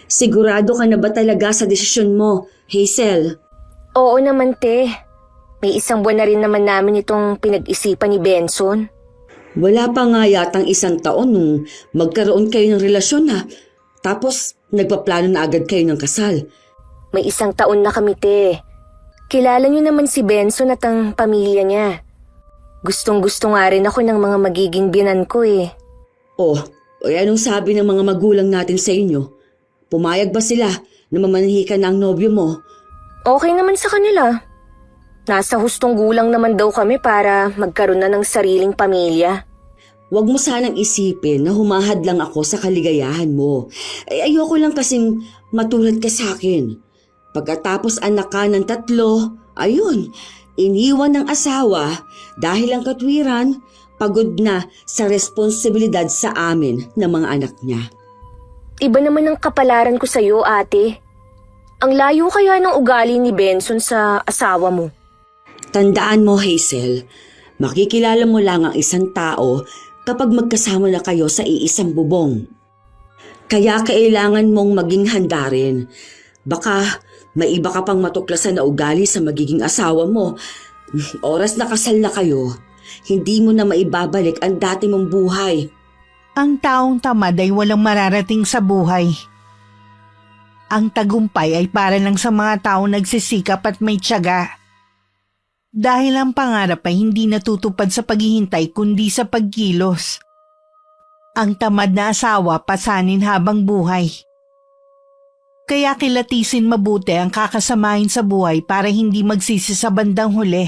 Sigurado ka na ba talaga sa desisyon mo, Hazel? Oo naman, te. May 1 buwan na rin naman namin itong pinag-isipan ni Benson. Wala pa nga yatang 1 taon nung magkaroon kayo ng relasyon na. Tapos nagpaplano na agad kayo ng kasal. May 1 taon na kami, te. Kilala niyo naman si Benson at ang pamilya niya. Gustong-gusto nga rin ako ng mga magiging biyenan ko eh. Oh, anong sabi ng mga magulang natin sa inyo? Pumayag ba sila na mamanhikan na ang nobyo mo? Okay naman sa kanila. Nasa hustong gulang naman daw kami para magkaroon na ng sariling pamilya. Huwag mo sanang isipin na humahad lang ako sa kaligayahan mo. Ayoko lang kasing matulad ka sa akin. Pagkatapos anak ka ng 3, ayun, iniwan ng asawa dahil ang katwiran, pagod na sa responsibilidad sa amin ng mga anak niya. Iba naman ang kapalaran ko sa'yo, ate. Ang layo kaya ng ugali ni Benson sa asawa mo. Tandaan mo, Hazel, makikilala mo lang ang isang tao kapag magkasama na kayo sa iisang bubong. Kaya kailangan mong maging handa rin. Baka may iba ka pang matuklasan na ugali sa magiging asawa mo. Oras na kasal na kayo, hindi mo na maibabalik ang dati mong buhay. Ang taong tamad ay walang mararating sa buhay. Ang tagumpay ay para lang sa mga taong nagsisikap at may tiyaga. Dahil ang pangarap ay hindi natutupad sa paghihintay kundi sa pagkilos. Ang tamad na asawa pasanin habang buhay. Kaya kilatisin mabuti ang kakasamahin sa buhay para hindi magsisi sa bandang huli.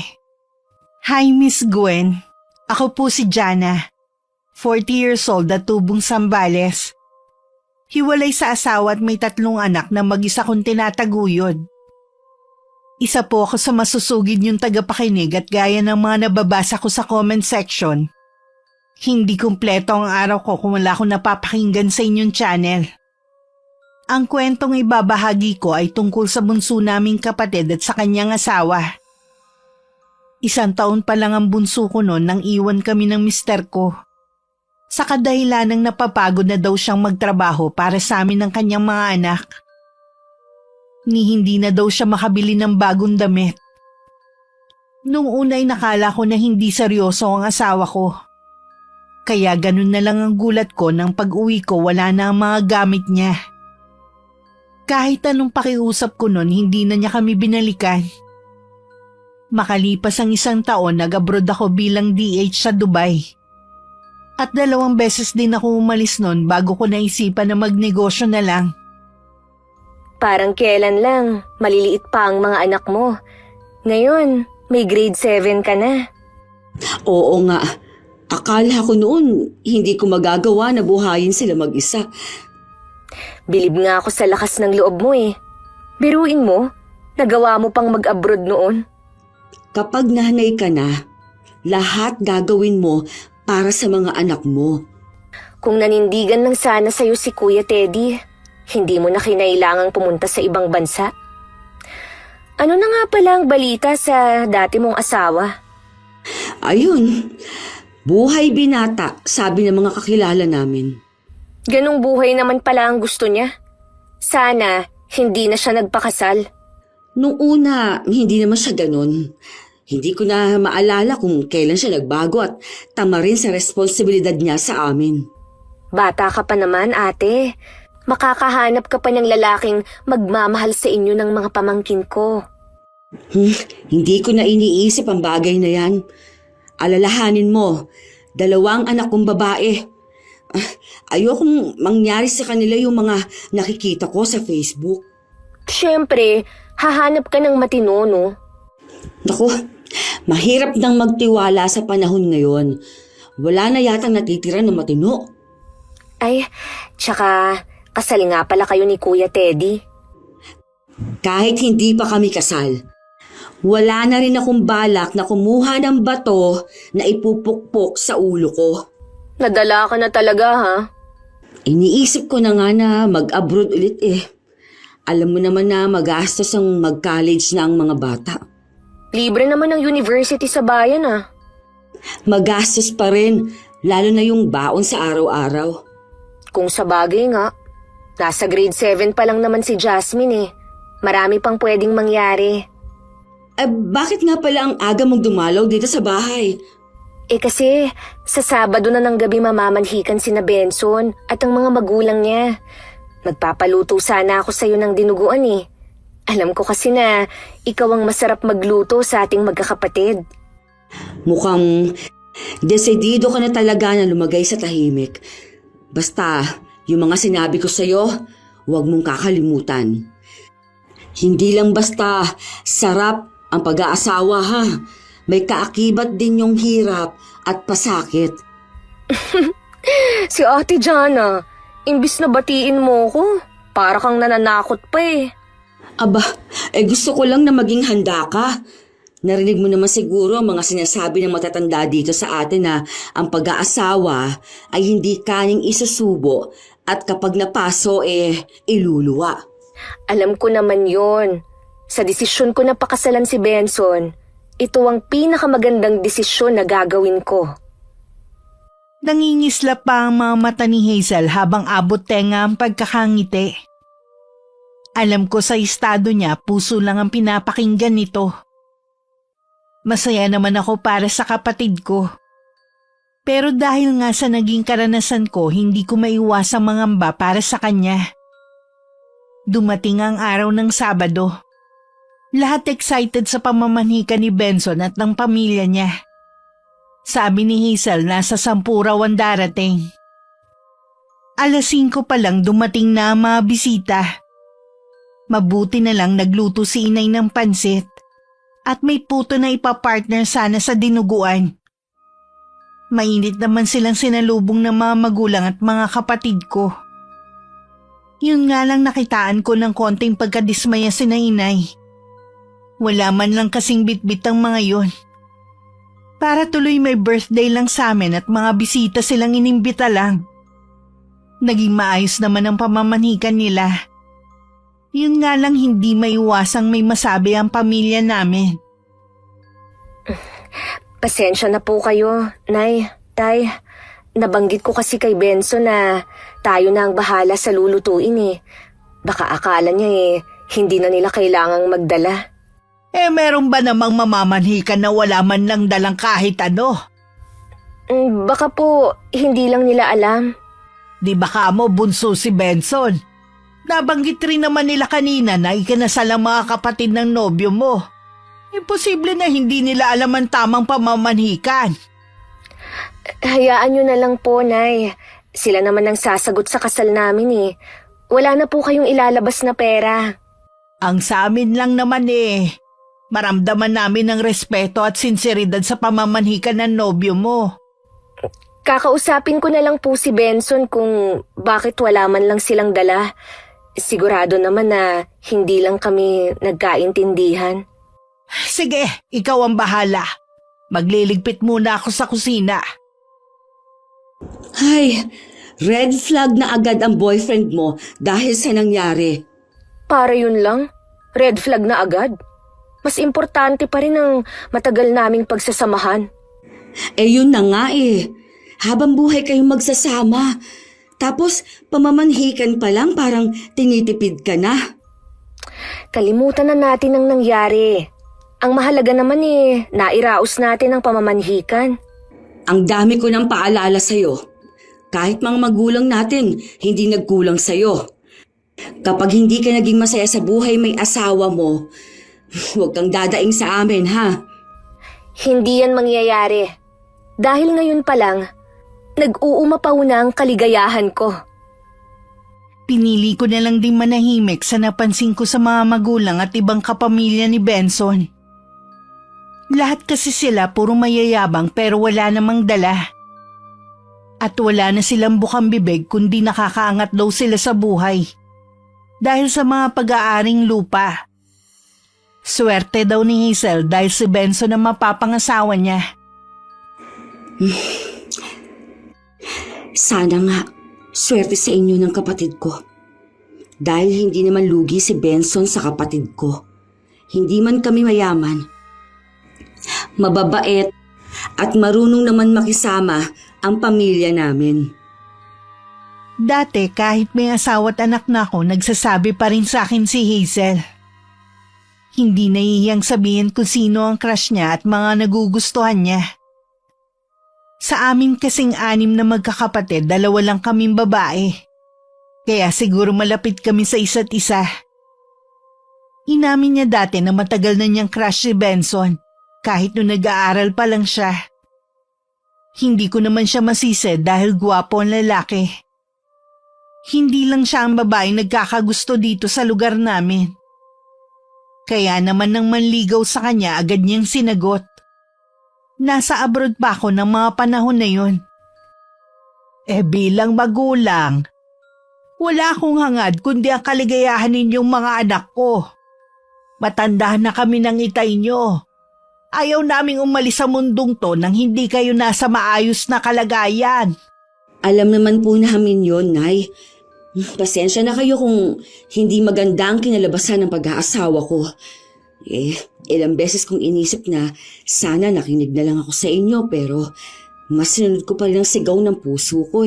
Hi Miss Gwen, ako po si Jana. 40 years old at tubong Sambales. Hiwalay sa asawa at may 3 anak na mag-isa kong tinataguyod. Isa po ako sa masusugid niyong tagapakinig at gaya ng mga nababasa ko sa comment section. Hindi kumpleto ang araw ko kung wala akong napapakinggan sa inyong channel. Ang kwentong ibabahagi ko ay tungkol sa bunso naming kapatid at sa kanyang asawa. 1 taon pa lang ang bunso ko noon nang iwan kami ng mister ko. Sa kadahilan ng napapagod na daw siyang magtrabaho para sa amin ng kanyang mga anak. Ni hindi na daw siya makabili ng bagong damit. Nung una ay nakala ko na hindi seryoso ang asawa ko. Kaya ganun na lang ang gulat ko nang pag-uwi ko wala na ang mga gamit niya. Kahit anong pakiusap ko noon hindi na niya kami binalikan. Makalipas ang 1 taon nag-abroad ako bilang DH sa Dubai. At 2 beses din ako umalis noon bago ko naisipan na magnegosyo na lang. Parang kailan lang, maliliit pa ang mga anak mo. Ngayon, may grade 7 ka na. Oo nga, akala ko noon hindi ko magagawa na buhayin sila mag-isa. Bilib nga ako sa lakas ng loob mo eh. Biruin mo, nagawa mo pang mag-abroad noon. Kapag nanay ka na, lahat gagawin mo para sa mga anak mo. Kung nanindigan lang sana sa'yo si Kuya Teddy, hindi mo na kinailangang pumunta sa ibang bansa. Ano na nga pala ang balita sa dati mong asawa? Ayun, buhay binata, sabi ng mga kakilala namin. Ganong buhay naman pala ang gusto niya. Sana hindi na siya nagpakasal. Nung una, hindi naman siya ganun. Hindi ko na maalala kung kailan siya nagbago at tama rin sa responsibilidad niya sa amin. Bata ka pa naman, ate. Makakahanap ka pa ng lalaking magmamahal sa inyo ng mga pamangkin ko. Hindi ko na iniisip ang bagay na yan. Alalahanin mo, 2 anak kong babae. Ayokong mangyari sa kanila yung mga nakikita ko sa Facebook. Siyempre, hahanap ka ng matino, no? Naku, mahirap nang magtiwala sa panahon ngayon. Wala na yatang natitira na matino. Ay, tsaka kasal nga pala kayo ni Kuya Teddy. Kahit hindi pa kami kasal, wala na rin akong balak na kumuha ng bato na ipupukpok sa ulo ko. Nadala ka na talaga, ha? Iniisip ko na nga na mag-abroad ulit eh. Alam mo naman na magastos ang mag-college na ang mga bata. Libre naman ang university sa bayan, ah. Magastos pa rin, lalo na yung baon sa araw-araw. Kung sa bagay nga. Nasa grade 7 pa lang naman si Jasmine eh. Marami pang pwedeng mangyari. Bakit nga pala ang aga mong dumalaw dito sa bahay? Kasi sa Sabado na ng gabi mamamanhikan sina Benson at ang mga magulang niya. Magpapaluto sana ako sa'yo ng dinuguan eh. Alam ko kasi na ikaw ang masarap magluto sa ating magkakapatid. Mukhang desidido ka na talaga na lumagay sa tahimik. Basta, yung mga sinabi ko sa'yo, huwag mong kakalimutan. Hindi lang basta sarap ang pag-aasawa ha. May kaakibat din yung hirap at pasakit. Si Ate Jana, imbis na batiin mo ko, para kang nananakot pa eh. Aba, gusto ko lang na maging handa ka. Narinig mo naman siguro ang mga sinasabi ng matatanda dito sa atin na ang pag-aasawa ay hindi kaning isusubo at kapag napaso iluluwa. Alam ko naman yon. Sa desisyon ko na pakasalan si Benson, ito ang pinakamagandang desisyon na gagawin ko. Nangingisla pa ang mga mata ni Hazel habang abot tenga ang pagkakangiti. Alam ko sa estado niya, puso lang ang pinapakinggan nito. Masaya naman ako para sa kapatid ko. Pero dahil nga sa naging karanasan ko, hindi ko maiwasang mangamba para sa kanya. Dumating ang araw ng Sabado. Lahat excited sa pamamanhikan ni Benson at ng pamilya niya. Sabi ni Hazel, nasa 10 raw ang darating. 5:00 pa lang dumating na ang mga bisita. Mabuti na lang nagluto si inay ng pansit at may puto na ipapartner sana sa dinuguan. Mainit naman silang sinalubong ng mga magulang at mga kapatid ko. Yun nga lang nakitaan ko ng konting pagkadismaya si inay. Wala man lang kasing bitbit ang mga yon. Para tuloy may birthday lang sa amin at mga bisita silang inimbita lang. Naging maayos naman ang pamamanhikan nila. Yun nga lang hindi maiwasang may masabi ang pamilya namin. Pasensya na po kayo, Nay, Tay. Nabanggit ko kasi kay Benson na tayo na ang bahala sa lulutuin eh. Baka akala niya hindi na nila kailangang magdala. Meron ba namang mamamanhikan na wala man lang dalang kahit ano? Baka po hindi lang nila alam. Di baka mo bunso si Benson? Nabanggit rin naman nila kanina na ikinasal ang mga kapatid ng nobyo mo. Imposible na hindi nila alam ang tamang pamamanhikan. Hayaan nyo na lang po, Nay. Sila naman ang sasagot sa kasal namin eh. Wala na po kayong ilalabas na pera. Ang sa amin lang naman maramdaman namin ang respeto at sinseridad sa pamamanhikan ng nobyo mo. Kakausapin ko na lang po si Benson kung bakit wala man lang silang dala. Sigurado naman na hindi lang kami nagkaintindihan. Sige, ikaw ang bahala. Magliligpit muna ako sa kusina. Ay, red flag na agad ang boyfriend mo dahil sa nangyari. Para yun lang? Red flag na agad? Mas importante pa rin ang matagal naming pagsasamahan. Yun na nga Habang buhay kayong magsasama. Tapos pamamanhikan pa lang parang tinitipid ka na. Kalimutan na natin ang nangyari. Ang mahalaga naman nairaos natin ang pamamanhikan. Ang dami ko nang paalala sa'yo. Kahit mga magulang natin, hindi nagkulang sa'yo. Kapag hindi ka naging masaya sa buhay may asawa mo, huwag kang dadaing sa amin, ha? Hindi yan mangyayari. Dahil ngayon pa lang, nag-uumapaw na ang kaligayahan ko. Pinili ko na lang din manahimik sa napansin ko sa mga magulang at ibang kapamilya ni Benson. Lahat kasi sila puro mayayabang pero wala namang dala. At wala na silang bukang bibig kundi nakakaangat daw sila sa buhay. Dahil sa mga pag-aaring lupa. Swerte daw ni Hazel dahil si Benson ang mapapangasawa niya. Sana nga, swerte sa inyo ng kapatid ko. Dahil hindi naman lugi si Benson sa kapatid ko. Hindi man kami mayaman. Mababait at marunong naman makisama ang pamilya namin. Dati kahit may asawa at anak na ako, nagsasabi pa rin sa akin si Hazel. Hindi nahihiyang sabihin kung sino ang crush niya at mga nagugustuhan niya. Sa amin kasing 6 na magkakapatid, 2 lang kaming babae. Kaya siguro malapit kami sa isa't isa. Inamin niya dati na matagal na niyang crush si Benson, kahit nung nag-aaral pa lang siya. Hindi ko naman siya masisi dahil gwapo ang lalaki. Hindi lang siya ang babaeng nagkakagusto dito sa lugar namin. Kaya naman nang manligaw sa kanya, agad niyang sinagot. Nasa abroad pa ako ng mga panahon na yun. Bilang magulang, wala akong hangad kundi ang kaligayahan ninyong mga anak ko. Matanda na kami ng itay nyo. Ayaw naming umalis sa mundong to nang hindi kayo nasa maayos na kalagayan. Alam naman po namin yon, Nay. Pasensya na kayo kung hindi maganda ang kinalabasan ng pag-aasawa ko. Ilang beses kong inisip na sana nakinig na lang ako sa inyo pero mas sinunod ko pa rin ang sigaw ng puso ko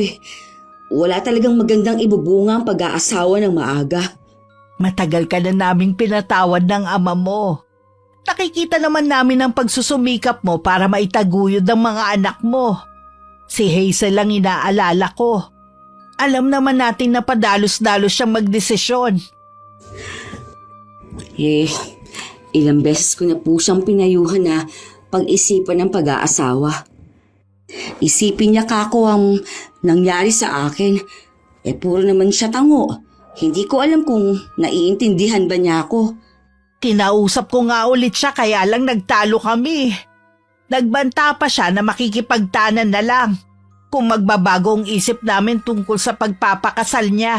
Wala talagang magandang ibubunga ang pag-aasawa ng maaga. Matagal ka na naming pinatawad ng ama mo. Nakikita naman namin ang pagsusumikap mo para maitaguyod ang mga anak mo. Si Hazel lang inaalala ko. Alam naman natin na padalos-dalos siyang magdesisyon. Ilang beses ko na po siyang pinayuhan na pag-isipan ng pag-aasawa. Isipin niya kako ang nangyari sa akin. Puro naman siya tango. Hindi ko alam kung naiintindihan ba niya ako. Kinausap ko nga ulit siya kaya lang nagtalo kami. Nagbanta pa siya na makikipagtanan na lang kung magbabago ang isip namin tungkol sa pagpapakasal niya.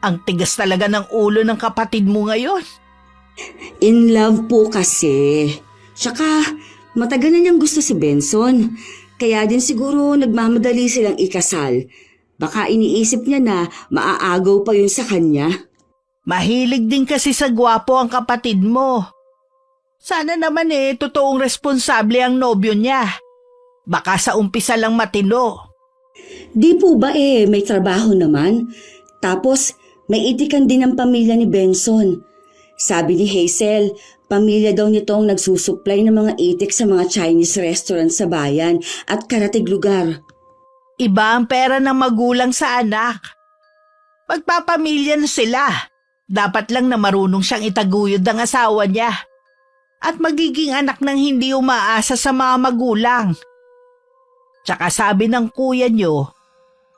Ang tigas talaga ng ulo ng kapatid mo ngayon. In love po kasi. Tsaka matagal na niyang gusto si Benson. Kaya din siguro nagmamadali silang ikasal. Baka iniisip niya na maaagaw pa yun sa kanya. Mahilig din kasi sa gwapo ang kapatid mo. Sana naman totoong responsable ang nobyo niya. Baka sa umpisa lang matino. Di po ba may trabaho naman? Tapos may itikan din ang pamilya ni Benson. Sabi ni Hazel, pamilya daw nito ang nagsusupply ng mga itik sa mga Chinese restaurant sa bayan at karatig lugar. Iba ang pera ng magulang sa anak. Magpapamilya na sila. Dapat lang na marunong siyang itaguyod ang asawa niya. At magiging anak ng hindi umaasa sa mga magulang. Tsaka sabi ng kuya niyo,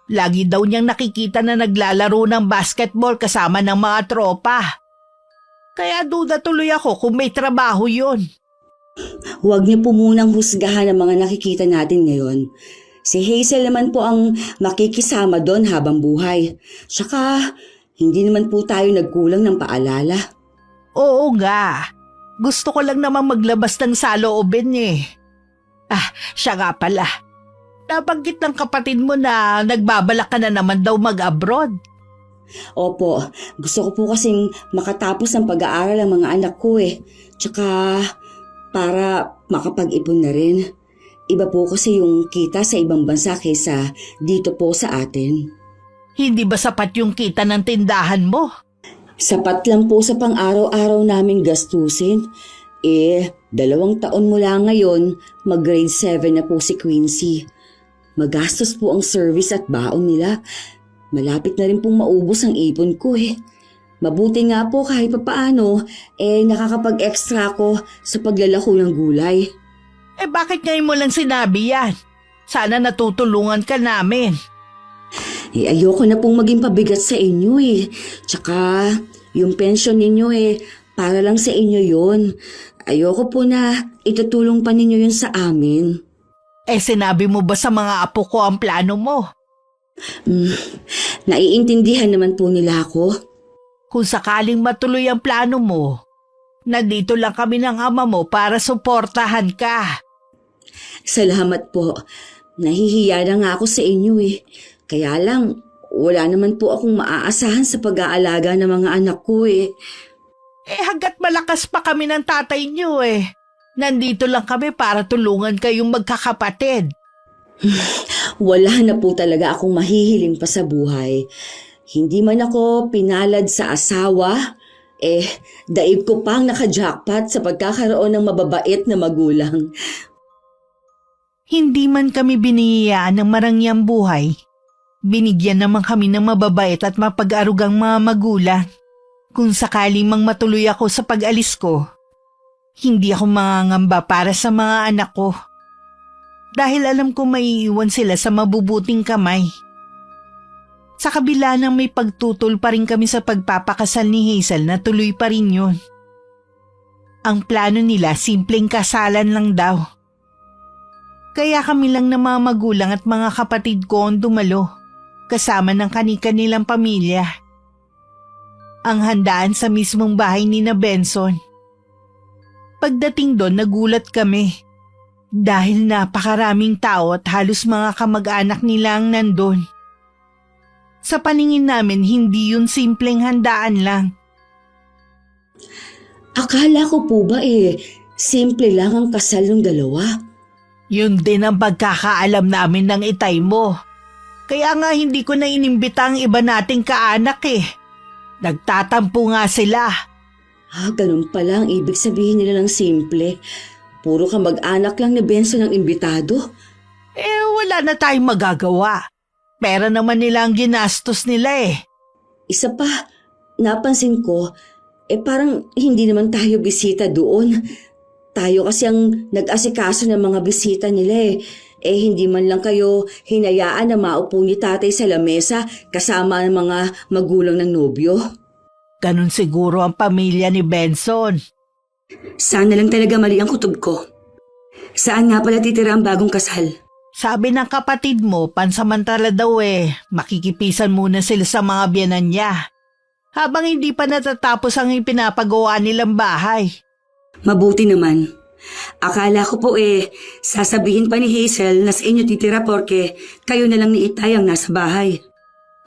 lagi daw niyang nakikita na naglalaro ng basketball kasama ng mga tropa. Kaya duda tuloy ako kung may trabaho yun. Huwag niyo po munang husgahan ang mga nakikita natin ngayon. Si Hazel naman po ang makikisama doon habang buhay. Tsaka hindi naman po tayo nagkulang ng paalala. Oo nga. Gusto ko lang naman maglabas ng saloobin siya nga pala. Nabanggit ng kapatid mo na nagbabalak ka na naman daw mag-abroad. Opo, gusto ko po kasing makatapos ng pag-aaral ang mga anak ko Tsaka para makapag-ipon na rin. Iba po kasi yung kita sa ibang bansa kaysa dito po sa atin. Hindi ba sapat yung kita ng tindahan mo? Sapat lang po sa pang-araw-araw naming gastusin. 2 taon mula ngayon, mag-grade 7 na po si Quincy. Magastos po ang service at baon nila. Malapit na rin pong maubos ang ipon ko Mabuti nga po kahit papaano, nakakapag-extra ako sa paglalako ng gulay. Bakit ngayon mo lang sinabi yan? Sana natutulungan ka namin. Ayoko na pong maging pabigat sa inyo Tsaka, yung pension ninyo para lang sa inyo yun. Ayoko po na itutulong pa ninyo yun sa amin. Sinabi mo ba sa mga apo ko ang plano mo? Naiintindihan naman po nila ako. Kung sakaling matuloy ang plano mo, nandito lang kami ng ama mo para suportahan ka. Salamat po. Nahihiya na nga ako sa inyo Kaya lang, wala naman po akong maaasahan sa pag-aalaga ng mga anak ko Hanggat malakas pa kami ng tatay niyo Nandito lang kami para tulungan kayong magkakapatid. Wala na po talaga akong mahihiling pa sa buhay. Hindi man ako pinalad sa asawa, daig ko pang naka-jackpot sa pagkakaroon ng mababait na magulang. Hindi man kami biniyayaan ng marangyang buhay. Binigyan naman kami ng mababait at mapag-arugang mga magulang. Kung sakaling mang matuloy ako sa pag-alis ko, hindi ako mangangamba para sa mga anak ko. Dahil alam ko maiiwan sila sa mabubuting kamay. Sa kabila ng may pagtutol pa rin kami sa pagpapakasal ni Hazel na tuloy pa rin yun. Ang plano nila simpleng kasalan lang daw. Kaya kami lang na mga magulang at mga kapatid ko ang dumalo, kasama ng kani-kanilang pamilya. Ang handaan sa mismong bahay ni na Benson. Pagdating doon, nagulat kami. Dahil napakaraming tao at halos mga kamag-anak nila ang nandun. Sa paningin namin, hindi yun simpleng handaan lang. Akala ko po ba simple lang ang kasal ng dalawa? Yun din ang pagkakaalam namin ng itay mo. Kaya nga hindi ko na inimbita ang iba nating kaanak Nagtatampo nga sila. Ganun pala ang ibig sabihin nila ng simple. Puro kamag-anak lang ni Benson ang imbitado. Wala na tayong magagawa. Pera naman nila ang ginastos nila Isa pa, napansin ko, parang hindi naman tayo bisita doon. Tayo kasi ang nag-asikaso ng mga bisita nila hindi man lang kayo hinayaan na maupo ni tatay sa lamesa kasama ang mga magulang ng nobyo. Ganun siguro ang pamilya ni Benson. Sana lang talaga mali ang kutob ko. Saan nga pala titira ang bagong kasal? Sabi ng kapatid mo, pansamantala daw makikipisan muna sila sa mga biyanan niya. Habang hindi pa natatapos ang ipinapagawa nilang bahay. Mabuti naman. Akala ko po sasabihin pa ni Hazel na sa inyo titira porke kayo na lang ni Itay ang nasa bahay.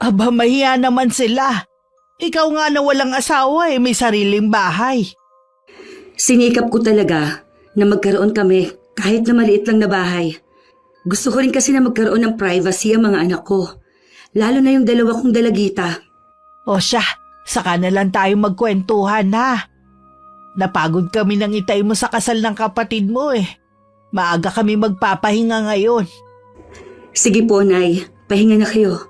Aba, mahiya naman sila. Ikaw nga na walang asawa may sariling bahay. Sinikap ko talaga na magkaroon kami kahit na maliit lang na bahay. Gusto ko rin kasi na magkaroon ng privacy ang mga anak ko. Lalo na yung dalawa kong dalagita. O siya, saka na lang tayo magkwentuhan Napagod kami ng itay mo sa kasal ng kapatid mo Maaga kami magpapahinga ngayon. Sige po, Nay. Pahinga na kayo.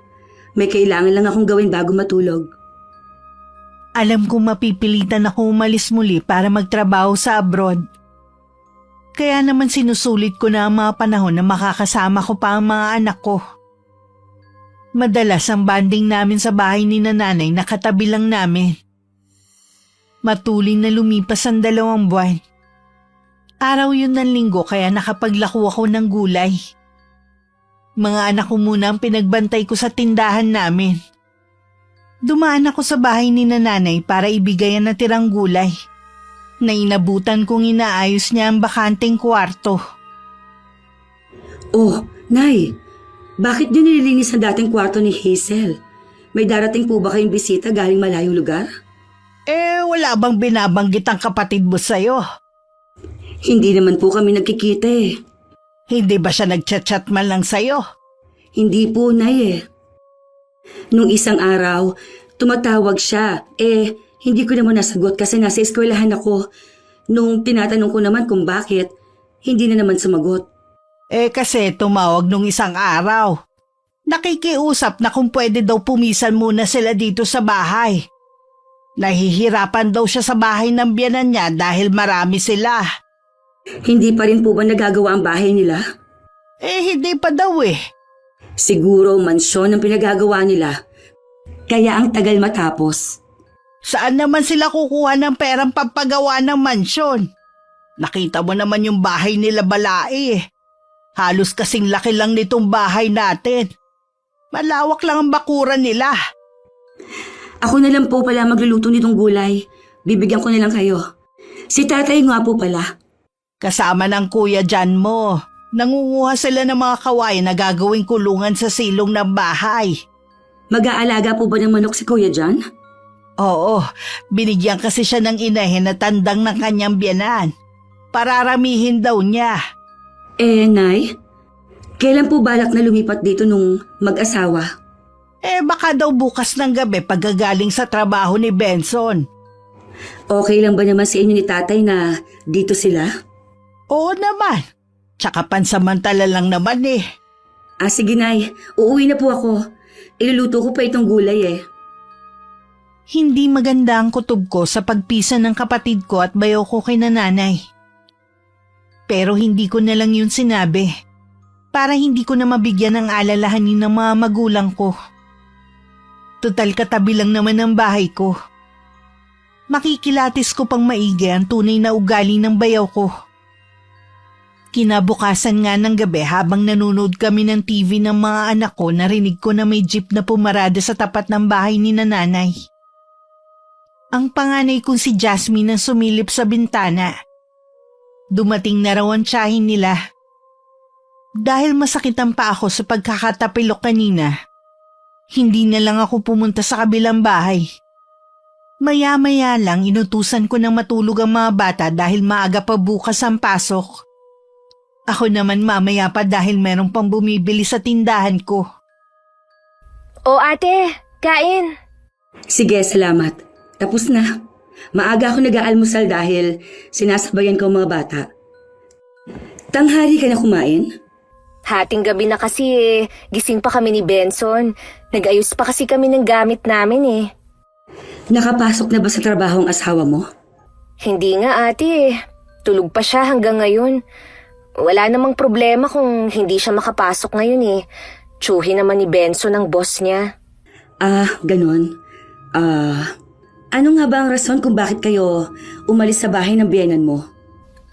May kailangan lang akong gawin bago matulog. Alam kong mapipilitan ako umalis muli para magtrabaho sa abroad. Kaya naman sinusulit ko na ang mga panahon na makakasama ko pa ang mga anak ko. Madalas ang banding namin sa bahay ni nanay nakatabi lang namin. Matuling na lumipas ang 2 buwan. Araw yun ng linggo kaya nakapaglako ako ng gulay. Mga anak ko muna ang pinagbantay ko sa tindahan namin. Dumaan ako sa bahay ni nanay para ibigay ang natirang gulay. Nainabutan kong inaayos niya ang bakanteng kwarto. Oh, Nay, bakit niyo nililinis ang dating kwarto ni Hazel? May darating po ba kayong bisita galing malayong lugar? Wala bang binabanggit ang kapatid mo sa'yo? Hindi naman po kami nagkikita Hindi ba siya nagchat-chat man lang sa'yo? Hindi po, Nay Nung isang araw, tumatawag siya. Hindi ko naman nasagot kasi nasa eskwelahan ako. Nung tinatanong ko naman kung bakit, hindi na naman sumagot. Kasi tumawag nung isang araw. Nakikiusap na kung pwede daw pumisan muna sila dito sa bahay. Nahihirapan daw siya sa bahay ng biyanan niya dahil marami sila. Hindi pa rin po ba nagagawa ang bahay nila? Hindi pa daw Siguro mansyon ang pinagagawa nila. Kaya ang tagal matapos. Saan naman sila kukuha ng perang pampagawa ng mansyon? Nakita mo naman yung bahay nila Balai Halos kasing laki lang nitong bahay natin. Malawak lang ang bakuran nila. Ako na lang po pala magluluto nitong gulay. Bibigyan ko na lang kayo. Si tatay nga po pala. Kasama ng kuya Jan mo. Nangunguha sila ng mga kawayan na gagawing kulungan sa silong ng bahay. Mag-aalaga po ba ng manok si Kuya Jan? Oo, binigyan kasi siya ng inahin na tandang ng kanyang biyanan. Pararamihin daw niya. Nay, Kailan po balak na lumipat dito nung mag-asawa? Baka daw bukas ng gabi pagkagaling sa trabaho ni Benson. Okay lang ba naman sa inyo ni tatay na dito sila? Oo naman. Tsaka pansamantala lang naman eh. Sige Nay, uuwi na po ako. Iluluto ko pa itong gulay eh. Hindi maganda ang kutob ko sa pagpisan ng kapatid ko at bayaw ko kay nanay. Pero hindi ko na lang yun sinabi. Para hindi ko na mabigyan ng alalahanin ng mga magulang ko. Total katabi lang naman ang bahay ko. Makikilatis ko pang maigi ang tunay na ugali ng bayaw ko. Kinabukasan nga ng gabi habang nanonood kami ng TV ng mga anak ko, narinig ko na may jeep na pumarada sa tapat ng bahay ni nanay. Ang panganay kong si Jasmine ang sumilip sa bintana. Dumating na raw ang tiyahin nila. Dahil masakit ang paa ko sa pagkakatapilok kanina, hindi na lang ako pumunta sa kabilang bahay. Maya-maya lang inutusan ko ng matulog ang mga bata dahil maaga pa bukas ang pasok. Ako naman mamaya pa dahil merong pang bumibili sa tindahan ko. O ate, kain. Sige, salamat. Tapos na. Maaga ako nag-aalmusal dahil sinasabayan ko ang mga bata. Tanghali ka na kumain? Hating gabi na kasi gising pa kami ni Benson. Nag-ayos pa kasi kami ng gamit namin Nakapasok na ba sa trabaho ang asawa mo? Hindi nga ate, tulog pa siya hanggang ngayon. Wala namang problema kung hindi siya makapasok ngayon Tsuhi naman ni Benson ang boss niya. Ganon. Ano nga ba ang rason kung bakit kayo umalis sa bahay ng biyenan mo?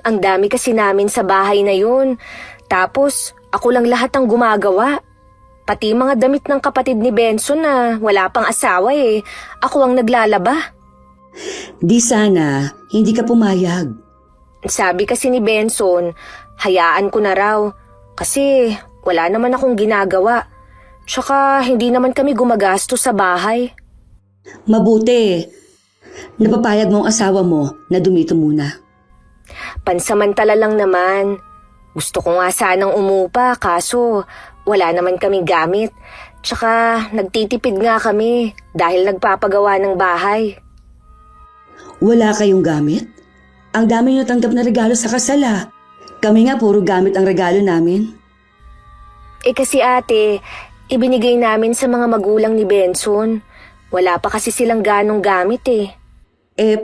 Ang dami kasi namin sa bahay na yun. Tapos, ako lang lahat ang gumagawa. Pati mga damit ng kapatid ni Benson na wala pang asawa ako ang naglalaba. Di sana, hindi ka pumayag. Sabi kasi ni Benson, hayaan ko na raw. Kasi wala naman akong ginagawa. Tsaka hindi naman kami gumagastos sa bahay. Mabuti. Napapayag mo ang asawa mo na dumito muna. Pansamantala lang naman. Gusto ko nga sanang umupa kaso wala naman kaming gamit. Tsaka nagtitipid nga kami dahil nagpapagawa ng bahay. Wala kayong gamit? Ang dami nyo tanggap na regalo sa kasal Kami nga puro gamit ang regalo namin. Kasi ate, ibinigay namin sa mga magulang ni Benson. Wala pa kasi silang ganong gamit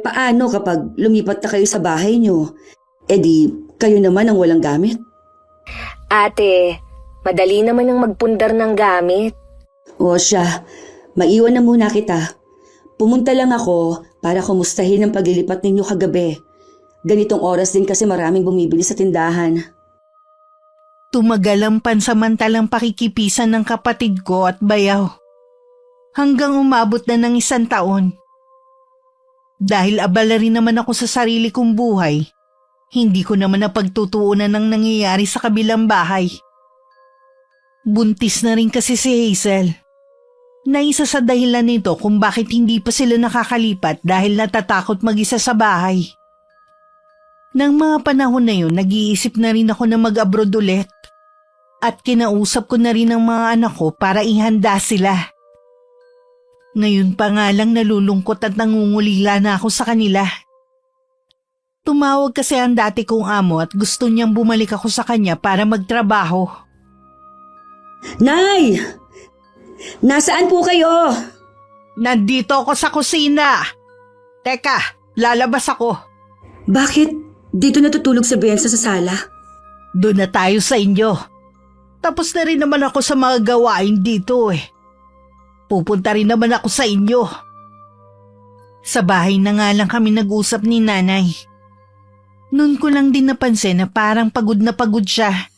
Paano kapag lumipat na kayo sa bahay nyo? Di kayo naman ang walang gamit? Ate, madali naman ang magpundar ng gamit. O siya, maiwan na muna kita. Pumunta lang ako para kumustahin ang paglilipat ninyo kagabi. Ganitong oras din kasi maraming bumibili sa tindahan. Tumagal ang pansamantalang pakikipisan ng kapatid ko at bayaw. Hanggang umabot na ng 1 taon. Dahil abala rin naman ako sa sarili kong buhay, hindi ko naman napagtutuunan ng nangyayari sa kabilang bahay. Buntis na rin kasi si Hazel. Na isa sa dahilan nito kung bakit hindi pa sila nakakalipat dahil natatakot mag-isa sa bahay. Nang mga panahon na yun, nag-iisip na rin ako na mag-abroad ulit. At kinausap ko na rin ang mga anak ko para ihanda sila. Ngayon pa nga lang nalulungkot at nangungulila na ako sa kanila. Tumawag kasi ang dati kong amo at gusto niyang bumalik ako sa kanya para magtrabaho. Nay! Nasaan po kayo? Nandito ako sa kusina. Teka, lalabas ako. Bakit dito natutulog si Benson sa sala? Doon na tayo sa inyo. Tapos na rin naman ako sa mga gawain dito Pupunta rin naman ako sa inyo. Sa bahay na nga lang kami nag-usap ni nanay. Noon ko lang din napansin na parang pagod na pagod siya.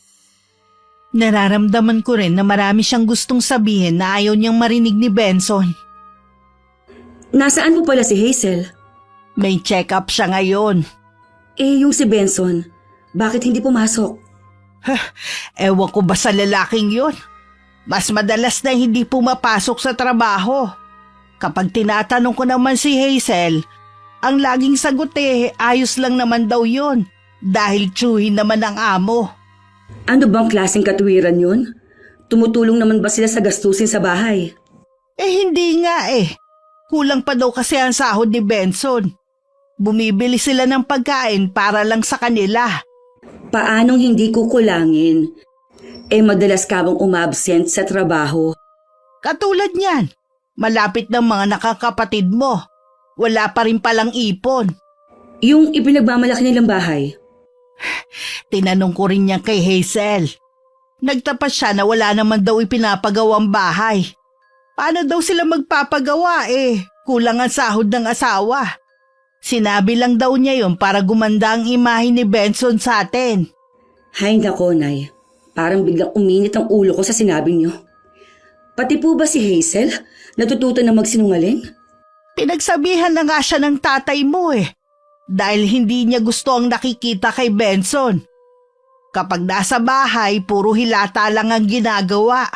Nararamdaman ko rin na marami siyang gustong sabihin na ayaw niyang marinig ni Benson. Nasaan po pala si Hazel? May check-up siya ngayon. Yung si Benson, bakit hindi pumasok? Ewan ko ba sa lalaking yun? Mas madalas na hindi pumapasok sa trabaho. Kapag tinatanong ko naman si Hazel, ang laging sagot ayos lang naman daw yun. Dahil tsuhin naman ang amo. Ano bang klaseng katwiran yun? Tumutulong naman ba sila sa gastusin sa bahay? Hindi nga eh. Kulang pa daw kasi ang sahod ni Benson. Bumibili sila ng pagkain para lang sa kanila. Paanong hindi kukulangin? Madalas ka bang umabsent sa trabaho? Katulad niyan, malapit ng mga nakakapatid mo. Wala pa rin palang ipon. Yung ipinagmamalaki nilang bahay? Tinanong ko rin niya kay Hazel. Nagtapas siya na wala naman daw ipinapagawang bahay. Paano daw sila magpapagawa eh? Kulang ang sahod ng asawa. Sinabi lang daw niya yon para gumanda ang imahe ni Benson sa atin. Hay nako, Nay. Parang biglang uminit ang ulo ko sa sinabi niyo. Pati po ba si Hazel natututo na magsinungaling? Pinagsabihan na nga siya ng tatay mo eh. Dahil hindi niya gusto ang nakikita kay Benson. Kapag nasa bahay, puro hilata lang ang ginagawa.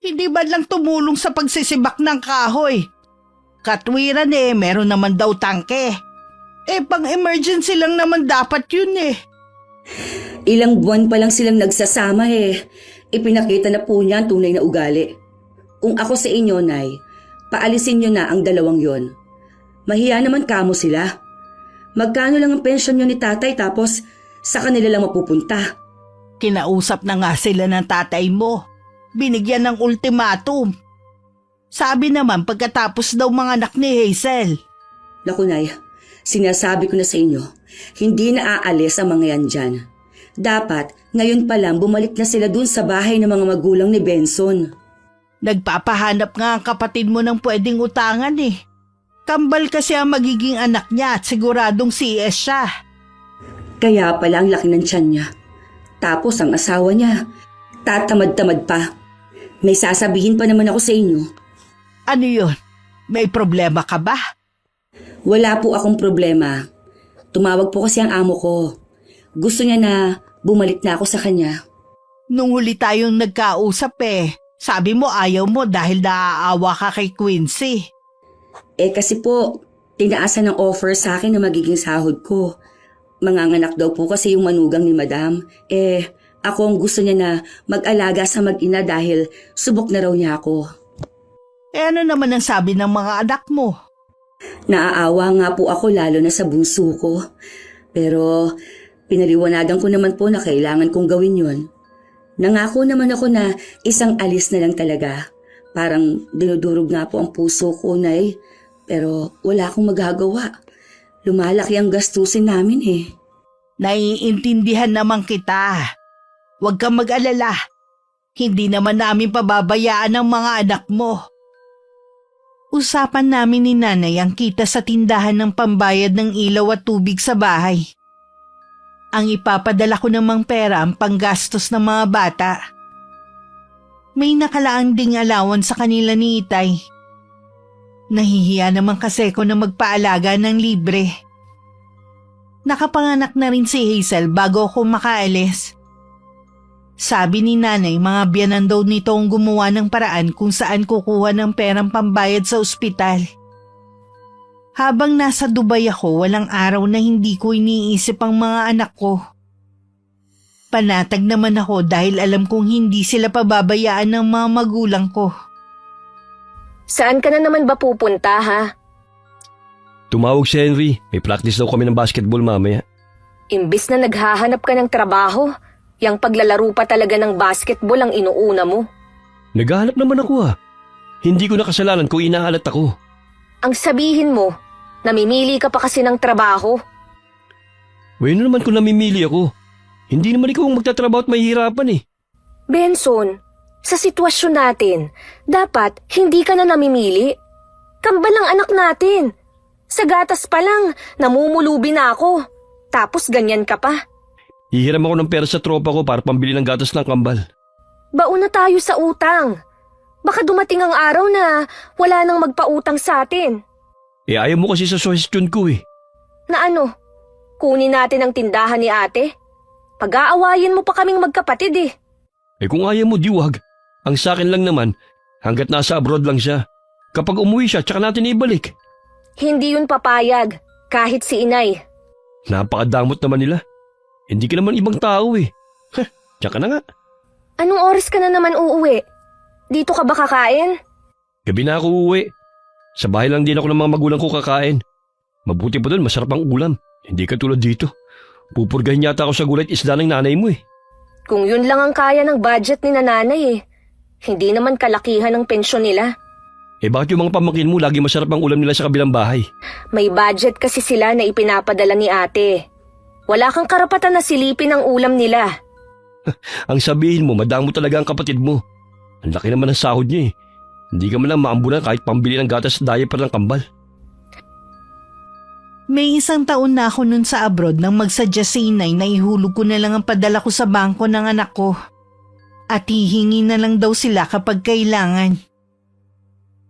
Hindi ba lang tumulong sa pagsisibak ng kahoy? Katwiran eh, meron naman daw tangke. Pang-emergency lang naman dapat yun eh. Ilang buwan pa lang silang nagsasama eh. Ipinakita na po niya ang tunay na ugali. Kung ako sa inyo, Nay, paalisin niyo na ang dalawang yon. Mahiya naman kamo sila. Magkano lang ang pensyon niyo ni tatay tapos sa kanila lang mapupunta? Kinausap na nga sila ng tatay mo. Binigyan ng ultimatum. Sabi naman pagkatapos daw mga anak ni Hazel. Naku, Nay, sinasabi ko na sa inyo, hindi na aalis ang mga yan dyan. Dapat, ngayon pa lang bumalik na sila dun sa bahay ng mga magulang ni Benson. Nagpapahanap nga ang kapatid mo ng pwedeng utangan eh. Kambal kasi ang magiging anak niya at siguradong CS siya. Kaya pala ang laki ng tiyan niya. Tapos ang asawa niya, tatamad-tamad pa. May sasabihin pa naman ako sa inyo. Ano yun? May problema ka ba? Wala po akong problema. Tumawag po kasi ang amo ko. Gusto niya na bumalik na ako sa kanya. Nung huli tayong nagkausap sabi mo ayaw mo dahil naaawa ka kay Quincy. Kasi po, tinaasan ng offer sa akin na magiging sahod ko. Manganganak daw po kasi yung manugang ni Madam. Ako ang gusto niya na mag-alaga sa mag-ina dahil subok na raw niya ako. Ano naman ang sabi ng mga anak mo? Naaawa nga po ako lalo na sa bunso ko. Pero pinaliwanagan ko naman po na kailangan kong gawin yon. Nangako naman ako na isang alis na lang talaga. Parang dinudurog nga po ang puso ko, Nay. Pero wala akong magagawa. Lumalaki ang gastusin namin eh. Naiintindihan naman kita. Huwag kang mag-alala. Hindi naman namin pababayaan ang mga anak mo. Usapan namin ni Nanay ang kita sa tindahan ng pambayad ng ilaw at tubig sa bahay. Ang ipapadala ko namang pera ang panggastos ng mga bata. May nakalaang ding allowance sa kanila ni Itay. Nahihiya naman kasi ko na magpaalaga ng libre. Nakapanganak na rin si Hazel bago ako makaalis. Sabi ni Nanay mga biyanan daw nito ang gumawa ng paraan kung saan kukuha ng perang pambayad sa ospital. Habang nasa Dubai ako, walang araw na hindi ko iniisip ang mga anak ko. Panatag naman ako dahil alam kong hindi sila pababayaan ng mga magulang ko. Saan ka na naman ba pupunta, ha? Tumawag si Henry. May practice daw kami ng basketball mamaya. Imbis na naghahanap ka ng trabaho, yang paglalaro pa talaga ng basketball ang inuuna mo. Naghahanap naman ako Hindi ko nakasalanan kung inaalat ako. Ang sabihin mo, namimili ka pa kasi ng trabaho. Bueno naman kung namimili ako. Hindi naman ikaw ang magtatrabaho at mahihirapan Benson, sa sitwasyon natin, dapat hindi ka na namimili. Kambal ang anak natin. Sa gatas pa lang, namumulubi na ako. Tapos ganyan ka pa. Hihiram ako ng pera sa tropa ko para pambili ng gatas ng kambal. Baon na tayo sa utang. Baka dumating ang araw na wala nang magpautang sa atin. Ayaw mo kasi sa suggestion ko Na ano? Kunin natin ang tindahan ni ate? Pag-aawayin mo pa kaming magkapatid Kung ayaw mo, diwag. Ang sakin lang naman, hanggat nasa abroad lang siya. Kapag umuwi siya, tsaka natin ibalik. Hindi yun papayag, kahit si inay. Napakadamot naman nila. Hindi ka naman ibang tao Diyan ka na nga. Anong oras ka na naman uuwi? Dito ka ba kakain? Gabi na ako uuwi. Sa bahay lang din ako ng mga magulang ko kakain. Mabuti pa doon, masarap ang ulam. Hindi ka tulad dito. Pupurgahin yata ako sa gulay at isda ng nanay mo eh. Kung yun lang ang kaya ng budget ni nanay eh. Hindi naman kalakihan ng pensyon nila. Bakit yung mga pamangkin mo lagi masarap ang ulam nila sa kabilang bahay? May budget kasi sila na ipinapadala ni ate. Wala kang karapatan na silipin ang ulam nila. Ang sabihin mo, madamo talaga ang kapatid mo. Ang laki naman ng sahod niya eh. Hindi ka man lang maambunan kahit pambili ng gatas at diaper ng kambal. May 1 taon na ako nun sa abroad nang magsuggest si inay na ihulog ko na lang ang padala ko sa bangko ng anak ko. At hihingi na lang daw sila kapag kailangan.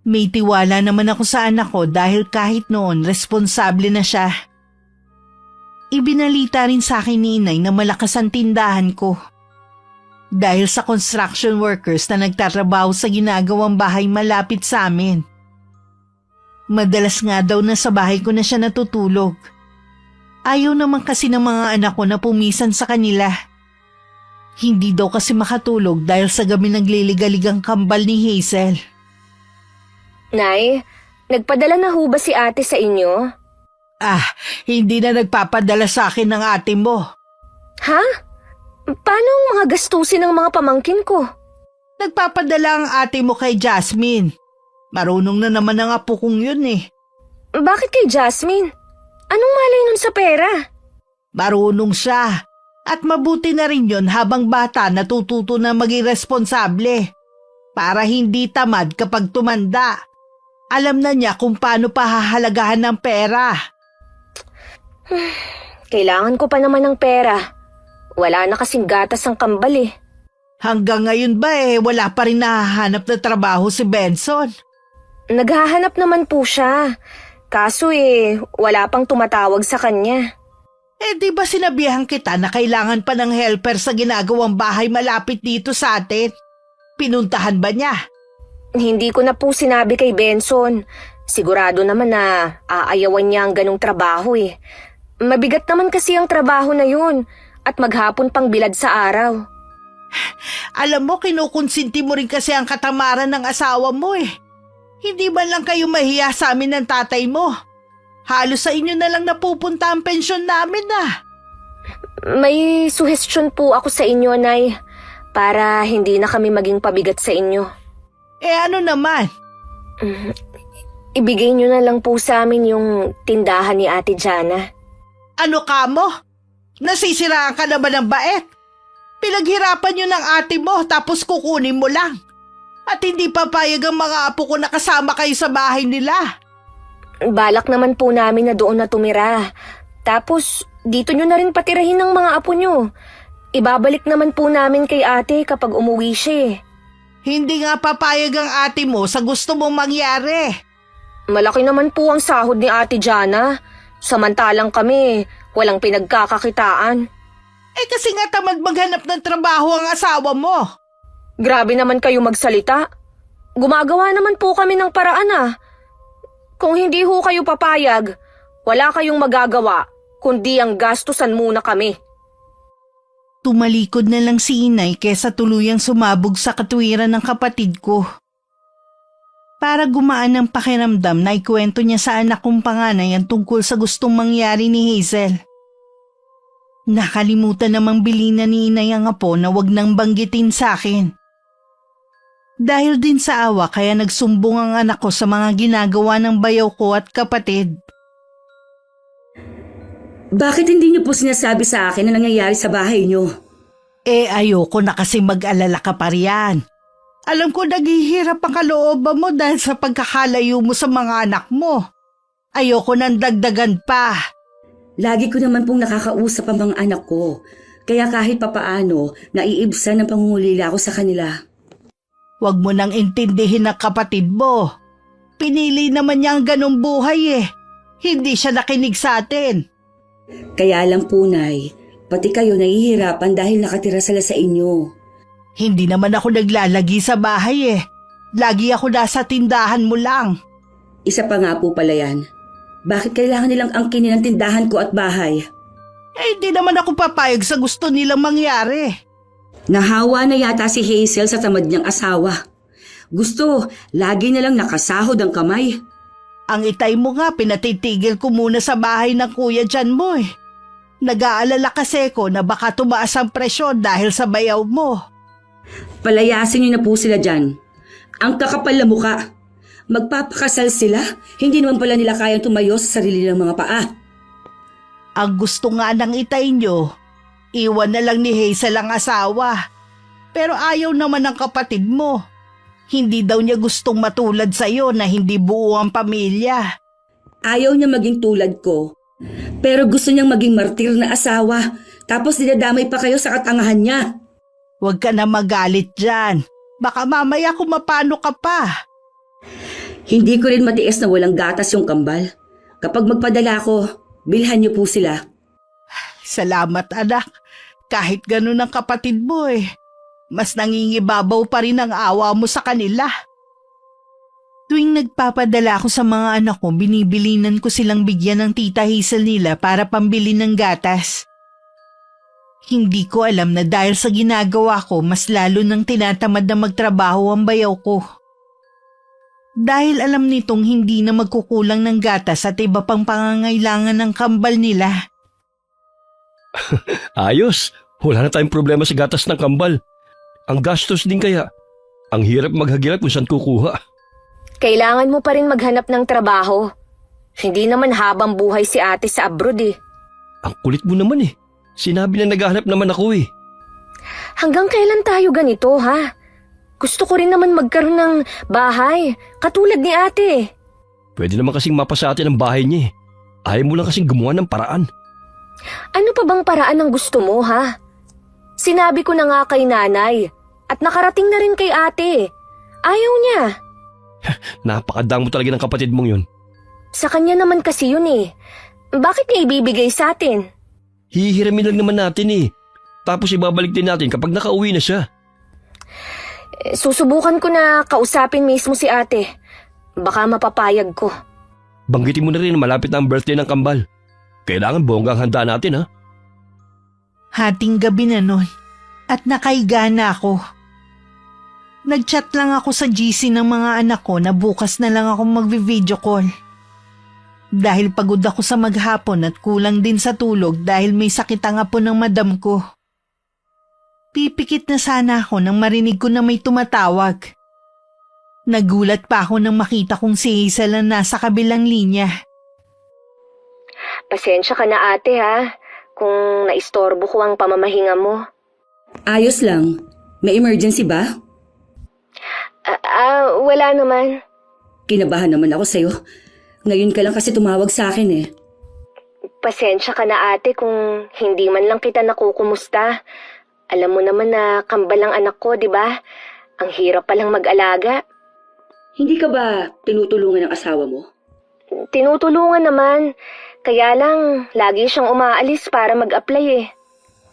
May tiwala naman ako sa anak ko dahil kahit noon responsable na siya. Ibinalita rin sa akin ni inay na malakas ang tindahan ko. Dahil sa construction workers na nagtatrabaho sa ginagawang bahay malapit sa amin. Madalas nga daw na sa bahay ko na siya natutulog. Ayaw naman kasi ng mga anak ko na pumisan sa kanila. Hindi daw kasi makatulog dahil sa gabi nagliligalig ang kambal ni Hazel. Nay, nagpadala na ho ba si ate sa inyo? Hindi na nagpapadala sa akin ng ate mo. Ha? Paano ang mga gastusin ng mga pamangkin ko? Nagpapadala ang ate mo kay Jasmine. Marunong na naman ang apo kong yun eh. Bakit kay Jasmine? Anong malay nun sa pera? Marunong siya. At mabuti na rin yun habang bata natututo na maging responsable. Para hindi tamad kapag tumanda. Alam na niya kung paano pahahalagahan ng pera. Kailangan ko pa naman ng pera. Wala na kasing gatas ang kambal eh. Hanggang ngayon ba wala pa rin nahahanap na trabaho si Benson? Naghahanap naman po siya. Kaso wala pang tumatawag sa kanya. Di ba sinabihan kita na kailangan pa ng helper sa ginagawang bahay malapit dito sa atin? Pinuntahan ba niya? Hindi ko na po sinabi kay Benson. Sigurado naman na aayawan niya ang ganong trabaho eh. Mabigat naman kasi ang trabaho na yun at maghapon pang bilad sa araw. Alam mo, kinukonsinti mo rin kasi ang katamaran ng asawa mo eh. Hindi man lang kayo mahiya sa amin ng tatay mo. Halos sa inyo na lang napupunta ang pensyon namin May suhestyon po ako sa inyo, Nay, para hindi na kami maging pabigat sa inyo. Ano naman? Ibigay niyo na lang po sa amin yung tindahan ni Ate Jana. Ano ka mo? Nasisiraan ka na ba ng bait? Pinaghirapan nyo ng ate mo tapos kukunin mo lang. At hindi papayag ang mga apo ko na kasama kayo sa bahay nila. Balak naman po namin na doon na tumira. Tapos dito nyo na rin patirahin ng mga apo nyo. Ibabalik naman po namin kay ate kapag umuwi siya. Hindi nga papayag ang ate mo sa gusto mong mangyari. Malaki naman po ang sahod ni Ate Jana. Samantalang kami, walang pinagkakakitaan. Kasi nga tamad maghanap ng trabaho ang asawa mo. Grabe naman kayo magsalita. Gumagawa naman po kami ng paraan Kung hindi ho kayo papayag, wala kayong magagawa, kundi ang gastusan muna kami. Tumalikod na lang si inay kesa tuluyang sumabog sa katwiran ng kapatid ko. Para gumaan ang pakiramdam na ikwento niya sa anak kong panganay ang tungkol sa gustong mangyari ni Hazel. Nakalimutan namang bilina ni inay ang apo na wag nang banggitin sa akin. Dahil din sa awa kaya nagsumbong ang anak ko sa mga ginagawa ng bayaw ko at kapatid. Bakit hindi niyo po sinasabi sa akin na nangyayari sa bahay niyo? Ayoko na kasi mag-alala ka pa riyan. Alam ko naghihirap ang kalooban mo dahil sa pagkakalayo mo sa mga anak mo. Ayoko nang dagdagan pa. Lagi ko naman pong nakakausap ang mga anak ko. Kaya kahit papaano, naiibsan ang pangungulila ko sa kanila. Huwag mo nang intindihin ang kapatid mo. Pinili naman niya ang ganong buhay Hindi siya nakinig sa atin. Kaya lang po, Nay, pati kayo nahihirapan dahil nakatira sila sa inyo. Hindi naman ako naglalagi sa bahay Lagi ako nasa tindahan mo lang. Isa pa nga po pala yan. Bakit kailangan nilang angkinin ang tindahan ko at bahay? Hindi naman ako papayag sa gusto nilang mangyari. Nahawa na yata si Hazel sa tamad niyang asawa. Gusto, lagi na lang nakasahod ang kamay. Ang itay mo nga, pinatitigil ko muna sa bahay ng kuya dyan mo eh. Nag-aalala kasi ko na baka tumaas ang presyon dahil sa bayaw mo. Palayasin niyo na po sila dyan. Ang kakapal na muka. Magpapakasal sila, hindi naman pala nila kayang tumayo sa sarili ng mga paa. Ang gusto nga ng itay nyo, iwan na lang ni Hazel ang asawa. Pero ayaw naman ng kapatid mo. Hindi daw niya gustong matulad sa'yo na hindi buo ang pamilya. Ayaw niya maging tulad ko. Pero gusto niyang maging martir na asawa. Tapos dinadamay pa kayo sa katangahan niya. Huwag ka na magalit dyan. Baka mamaya kung mapano ka pa. Hindi ko rin matiis na walang gatas yung kambal. Kapag magpadala ko, bilhan niyo po sila. Salamat anak. Kahit ganun ang kapatid mo eh. Mas nangingibabaw pa rin ang awa mo sa kanila. Tuwing nagpapadala ako sa mga anak ko, binibilinan ko silang bigyan ng tita Hazel nila para pambili ng gatas. Hindi ko alam na dahil sa ginagawa ko, mas lalo nang tinatamad na magtrabaho ang bayaw ko. Dahil alam nitong hindi na magkukulang ng gatas at iba pang pangangailangan ng kambal nila. Ayos, wala na tayong problema sa gatas ng kambal. Ang gastos din kaya. Ang hirap maghagilap kung saan kukuha. Kailangan mo pa rin maghanap ng trabaho. Hindi naman habang buhay si ate sa abroad eh. Ang kulit mo naman eh. Sinabi na naghahanap naman ako eh. Hanggang kailan tayo ganito ha? Gusto ko rin naman magkaroon ng bahay, katulad ni ate. Pwede naman kasing mapasa atin ang bahay niya eh. Ayaw mo lang kasing gumawa ng paraan. Ano pa bang paraan ang gusto mo ha? Sinabi ko na nga kay nanay at nakarating na rin kay ate. Ayaw niya. Napakadang mo talaga ng kapatid mong yun. Sa kanya naman kasi yun eh. Bakit niya ibibigay sa atin? Hihiramin lang naman natin eh. Tapos ibabalik din natin kapag nakauwi na siya. Susubukan ko na kausapin mismo si ate. Baka mapapayag ko. Banggitin mo na rin na malapit na ang birthday ng kambal. Kailangan bonggang handa natin ha. Hating gabi na nun at nakaiga na ako. Nag-chat lang ako sa GC ng mga anak ko na bukas na lang ako magvi-video call. Dahil pagod ako sa maghapon at kulang din sa tulog dahil may sakit ang apo ng madam ko. Pipikit na sana ako nang marinig ko na may tumatawag. Nagulat pa ako nang makita kong si Hazel na nasa kabilang linya. Pasensya ka na ate ha, kung naistorbo ko ang pamamahinga mo. Ayos lang. May emergency ba? Wala naman. Kinabahan naman ako sa'yo. Ngayon ka lang kasi tumawag sa akin eh. Pasensya ka na ate kung hindi man lang kita nakukumusta. Alam mo naman na kambal ang anak ko, di ba? Ang hirap palang mag-alaga. Hindi ka ba tinutulungan ng asawa mo? Tinutulungan naman. Kaya lang, lagi siyang umaalis para mag-apply eh.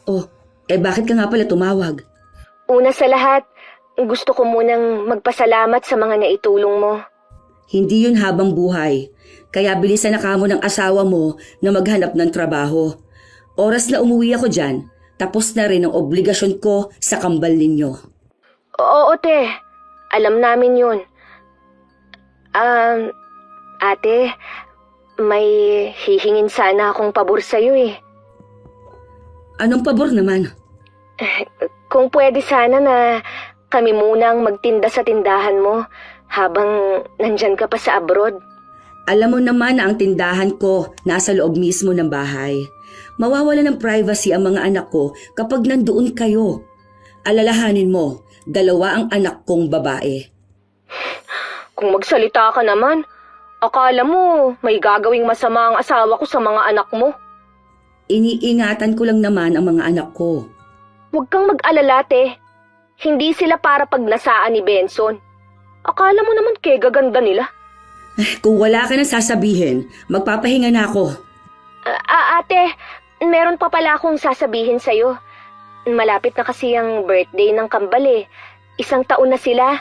Oh, bakit ka nga pala tumawag? Una sa lahat, gusto ko munang magpasalamat sa mga naitulong mo. Hindi yun habang buhay. Kaya bilisan na kamo ng asawa mo na maghanap ng trabaho. Oras na umuwi ako dyan, tapos na rin ang obligasyon ko sa kambal ninyo. Oo, te. Alam namin yun. Ate, may hihingin sana akong pabor sa'yo eh. Anong pabor naman? Kung pwede sana na kami munang magtinda sa tindahan mo habang nandyan ka pa sa abroad. Alam mo naman na ang tindahan ko nasa loob mismo ng bahay. Mawawala ng privacy ang mga anak ko kapag nandoon kayo. Alalahanin mo, 2 ang anak kong babae. Kung magsalita ka naman, akala mo may gagawing masama ang asawa ko sa mga anak mo. Iniingatan ko lang naman ang mga anak ko. Huwag kang mag-alala, te. Hindi sila para pagnasaan ni Benson. Akala mo naman gaganda nila. Kung wala ka nang sasabihin, magpapahinga na ako. Ate, meron pa pala akong sasabihin sa'yo. Malapit na kasi ang birthday ng kambal eh. 1 taon na sila.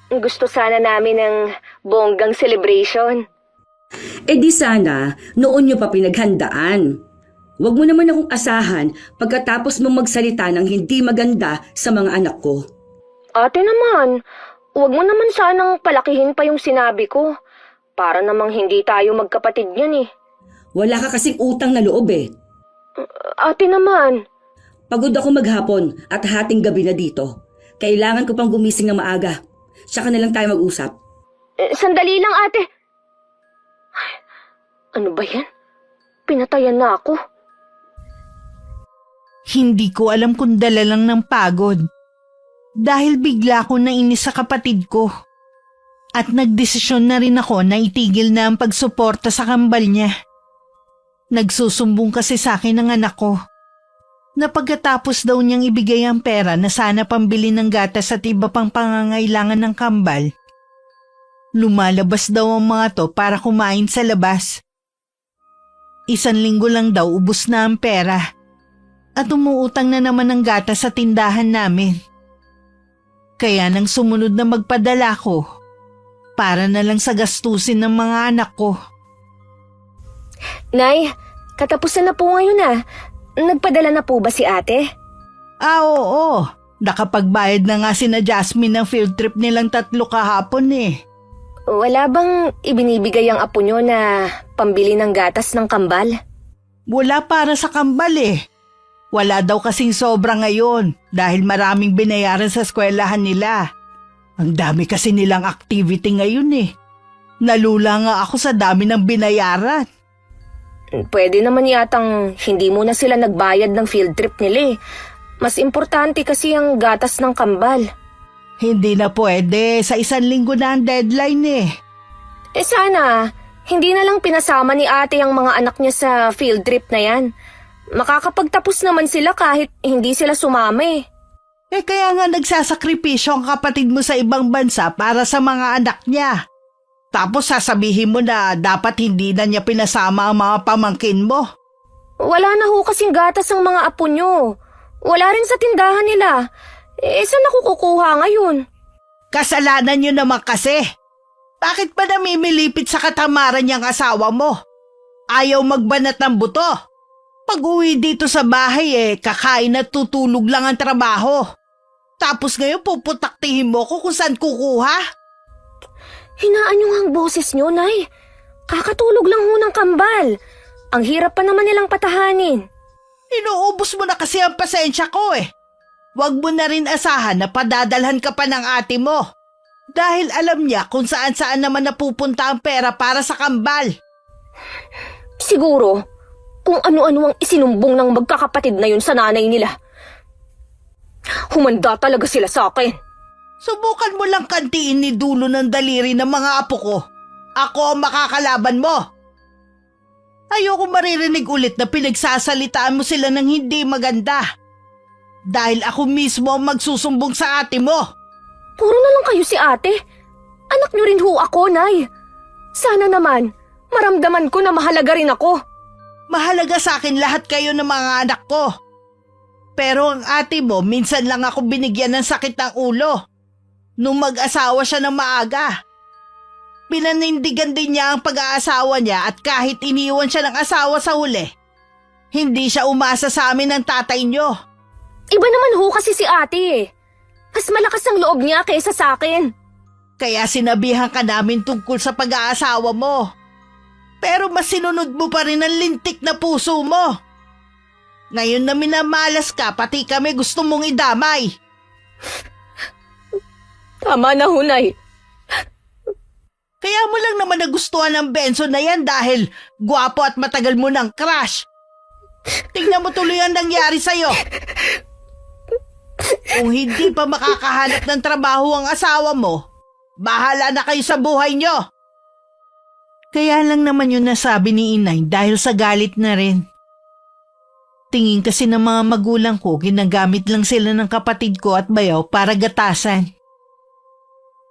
Gusto sana namin ng bonggang celebration. Di sana, noon nyo pa pinaghandaan. Huwag mo naman akong asahan pagkatapos mong magsalita ng hindi maganda sa mga anak ko. Ate naman, huwag mo naman sanang palakihin pa yung sinabi ko. Para namang hindi tayo magkapatid yan eh. Wala ka kasing utang na loob eh. Ate naman, Pagod ako maghapon at hating gabi na dito. Kailangan ko pang gumising ng maaga. Saka na lang tayo mag-usap. sandali lang ate. Ay, ano ba yan? Pinatayan na ako. Hindi ko alam kung dala lang ng pagod. Dahil bigla ko nainis sa kapatid ko. At nagdesisyon na rin ako na itigil na ang pagsuporta sa kambal niya. Nagsusumbong kasi sa akin ng anak ko na pagkatapos daw niyang ibigay ang pera na sana pambili ng gatas at iba pang pangangailangan ng kambal, lumalabas daw ang mga to para kumain sa labas. 1 linggo lang daw ubos na ang pera at umuutang na naman ng gatas sa tindahan namin. Kaya nang sumunod na magpadala ko, para na lang sa gastusin ng mga anak ko. Nay, katapusan na po ngayon ah. Nagpadala na po ba si ate? Oo. Nakapagbayad na nga sina Jasmine ng field trip nilang 3 kahapon eh. Wala bang ibinibigay ang apo nyo na pambili ng gatas ng kambal? Wala para sa kambal eh. Wala daw kasing sobra ngayon dahil maraming binayaran sa eskwelahan nila. Ang dami kasi nilang activity ngayon eh. Nalula nga ako sa dami ng binayaran. Pwede naman yatang hindi muna sila nagbayad ng field trip nila eh. Mas importante kasi ang gatas ng kambal. Hindi na pwede, sa 1 linggo na ang deadline eh. Sana, hindi na lang pinasama ni ate ang mga anak niya sa field trip na yan. Makakapagtapos naman sila kahit hindi sila sumama eh. Kaya nga nagsasakripisyo ang kapatid mo sa ibang bansa para sa mga anak niya. Tapos sasabihin mo na dapat hindi na niya pinasama ang mga pamangkin mo. Wala na ho kasing gatas ang mga apo nyo. Wala rin sa tindahan nila. Saan ako kukuha ngayon? Kasalanan niyo naman kasi. Bakit ba namimilipit sa katamaran niyang asawa mo? Ayaw magbanat ng buto. Pag uwi dito sa bahay kakain at tutulog lang ang trabaho. Tapos ngayon puputaktihin mo ko kung saan kukuha? Hinaan nyo nga ang boses nyo, Nay. Kakatulog lang ho ng kambal. Ang hirap pa naman nilang patahanin. Inuubos mo na kasi ang pasensya ko eh. Huwag mo na rin asahan na padadalhan ka pa ng ate mo. Dahil alam niya kung saan-saan naman napupunta ang pera para sa kambal. Siguro, kung ano-ano ang isinumbong ng magkakapatid na yun sa nanay nila. Humanda talaga sila sa akin. Subukan mo lang kantiin ni dulo ng daliri ng mga apo ko. Ako ang makakalaban mo. Ayoko maririnig ulit na pinagsasalitaan mo sila ng hindi maganda. Dahil ako mismo ang magsusumbong sa ate mo. Puro na lang kayo si ate. Anak niyo rin ho ako, Nay. Sana naman, maramdaman ko na mahalaga rin ako. Mahalaga sa akin lahat kayo ng mga anak ko. Pero ang ate mo, minsan lang ako binigyan ng sakit ng ulo. Nung mag-asawa siya ng maaga. Pinanindigan din niya ang pag-aasawa niya at kahit iniwan siya ng asawa sa huli, hindi siya umasa sa amin ng tatay niyo. Iba naman ho kasi si ate eh. Mas malakas ang loob niya kaysa sa akin. Kaya sinabihan ka namin tungkol sa pag-aasawa mo. Pero mas sinunod mo pa rin ang lintik na puso mo. Ngayon na minamalas ka, pati kami gusto mong idamay. Tama na, Hunay. Kaya mo lang naman nagustuhan ng Benson na yan dahil gwapo at matagal mo ng crush. Tingnan mo tuloy ang nangyari sa'yo. Kung hindi pa makakahanap ng trabaho ang asawa mo, bahala na kayo sa buhay nyo. Kaya lang naman yun nasabi ni Inay dahil sa galit na rin. Tingin kasi ng mga magulang ko, ginagamit lang sila ng kapatid ko at bayaw para gatasan.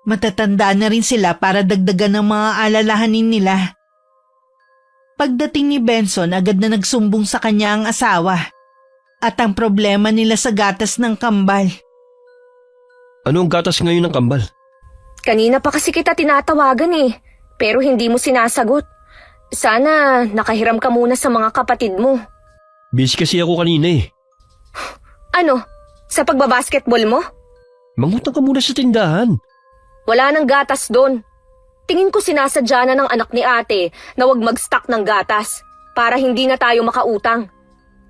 Matatanda na rin sila para dagdagan ng mga alalahanin nila. Pagdating ni Benson, agad na nagsumbong sa kanya ang asawa at ang problema nila sa gatas ng kambal. Ano ang gatas ngayon ng kambal? Kanina pa kasi kita tinatawagan eh, pero hindi mo sinasagot. Sana nakahiram ka muna sa mga kapatid mo. Busy kasi ako kanina eh. Ano? Sa pagbabasketball mo? Mangutang ka muna sa tindahan. Wala nang gatas doon. Tingin ko sinasadya na ng anak ni ate na wag mag-stock ng gatas para hindi na tayo makautang.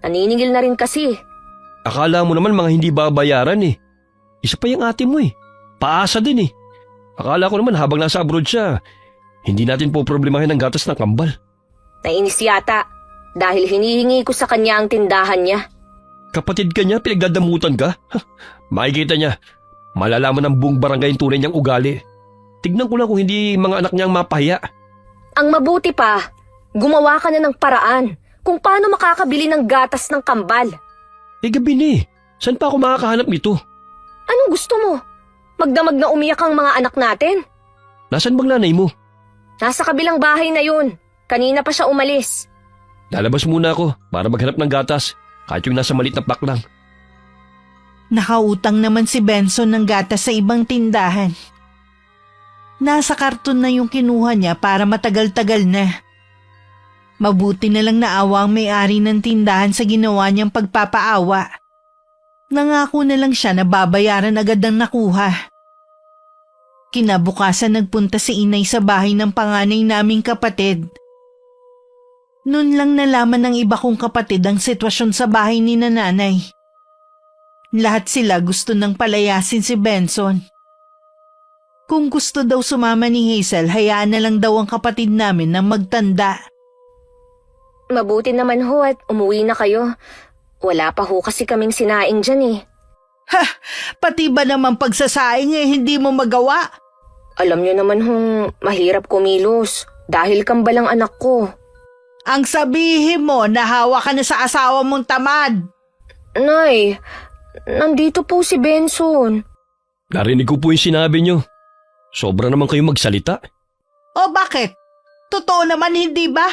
Naniningil na rin kasi. Akala mo naman mga hindi babayaran eh. Isa pa yung ate mo eh. Paasa din eh. Akala ko naman habang nasa abroad siya, hindi natin po problemahin ang gatas ng kambal. Nainis yata dahil hinihingi ko sa kanya ang tindahan niya. Kapatid ka niya, pinagdadamutan ka? Makikita niya, malalaman ng buong barangay yung tunay niyang ugali. Tignan ko lang kung hindi mga anak niyang mapahiya. Ang mabuti pa, gumawa ka na ng paraan kung paano makakabili ng gatas ng kambal. Gabi na eh. Saan pa ako makakahanap nito? Anong gusto mo? Magdamag na umiyak ang mga anak natin? Nasaan bang nanay mo? Nasa kabilang bahay na yun. Kanina pa siya umalis. Lalabas muna ako para maghanap ng gatas. Kahit yung nasa malit na pack lang. Nakautang naman si Benson ng gatas sa ibang tindahan. Nasa karton na yung kinuha niya para matagal-tagal na. Mabuti na lang naawa ang may-ari ng tindahan sa ginawa niyang pagpapaawa. Nangako na lang siya na babayaran agad ang nakuha. Kinabukasan nagpunta si inay sa bahay ng panganay naming kapatid. Noon lang nalaman ng iba kong kapatid ang sitwasyon sa bahay ni nanay. Lahat sila gusto nang palayasin si Benson. Kung gusto daw sumama ni Hazel, hayaan na lang daw ang kapatid namin na magtanda. Mabuti naman ho at umuwi na kayo. Wala pa ho kasi kaming sinaing dyan eh. Ha! Pati ba naman pagsasaing hindi mo magawa? Alam niyo naman hong mahirap kumilos dahil kambal ang anak ko. Ang sabihin mo, nahawa ka na sa asawa mong tamad. Nay, nandito po si Benson. Narinig ko po yung sinabi niyo. Sobra naman kayo magsalita. O bakit? Totoo naman hindi ba?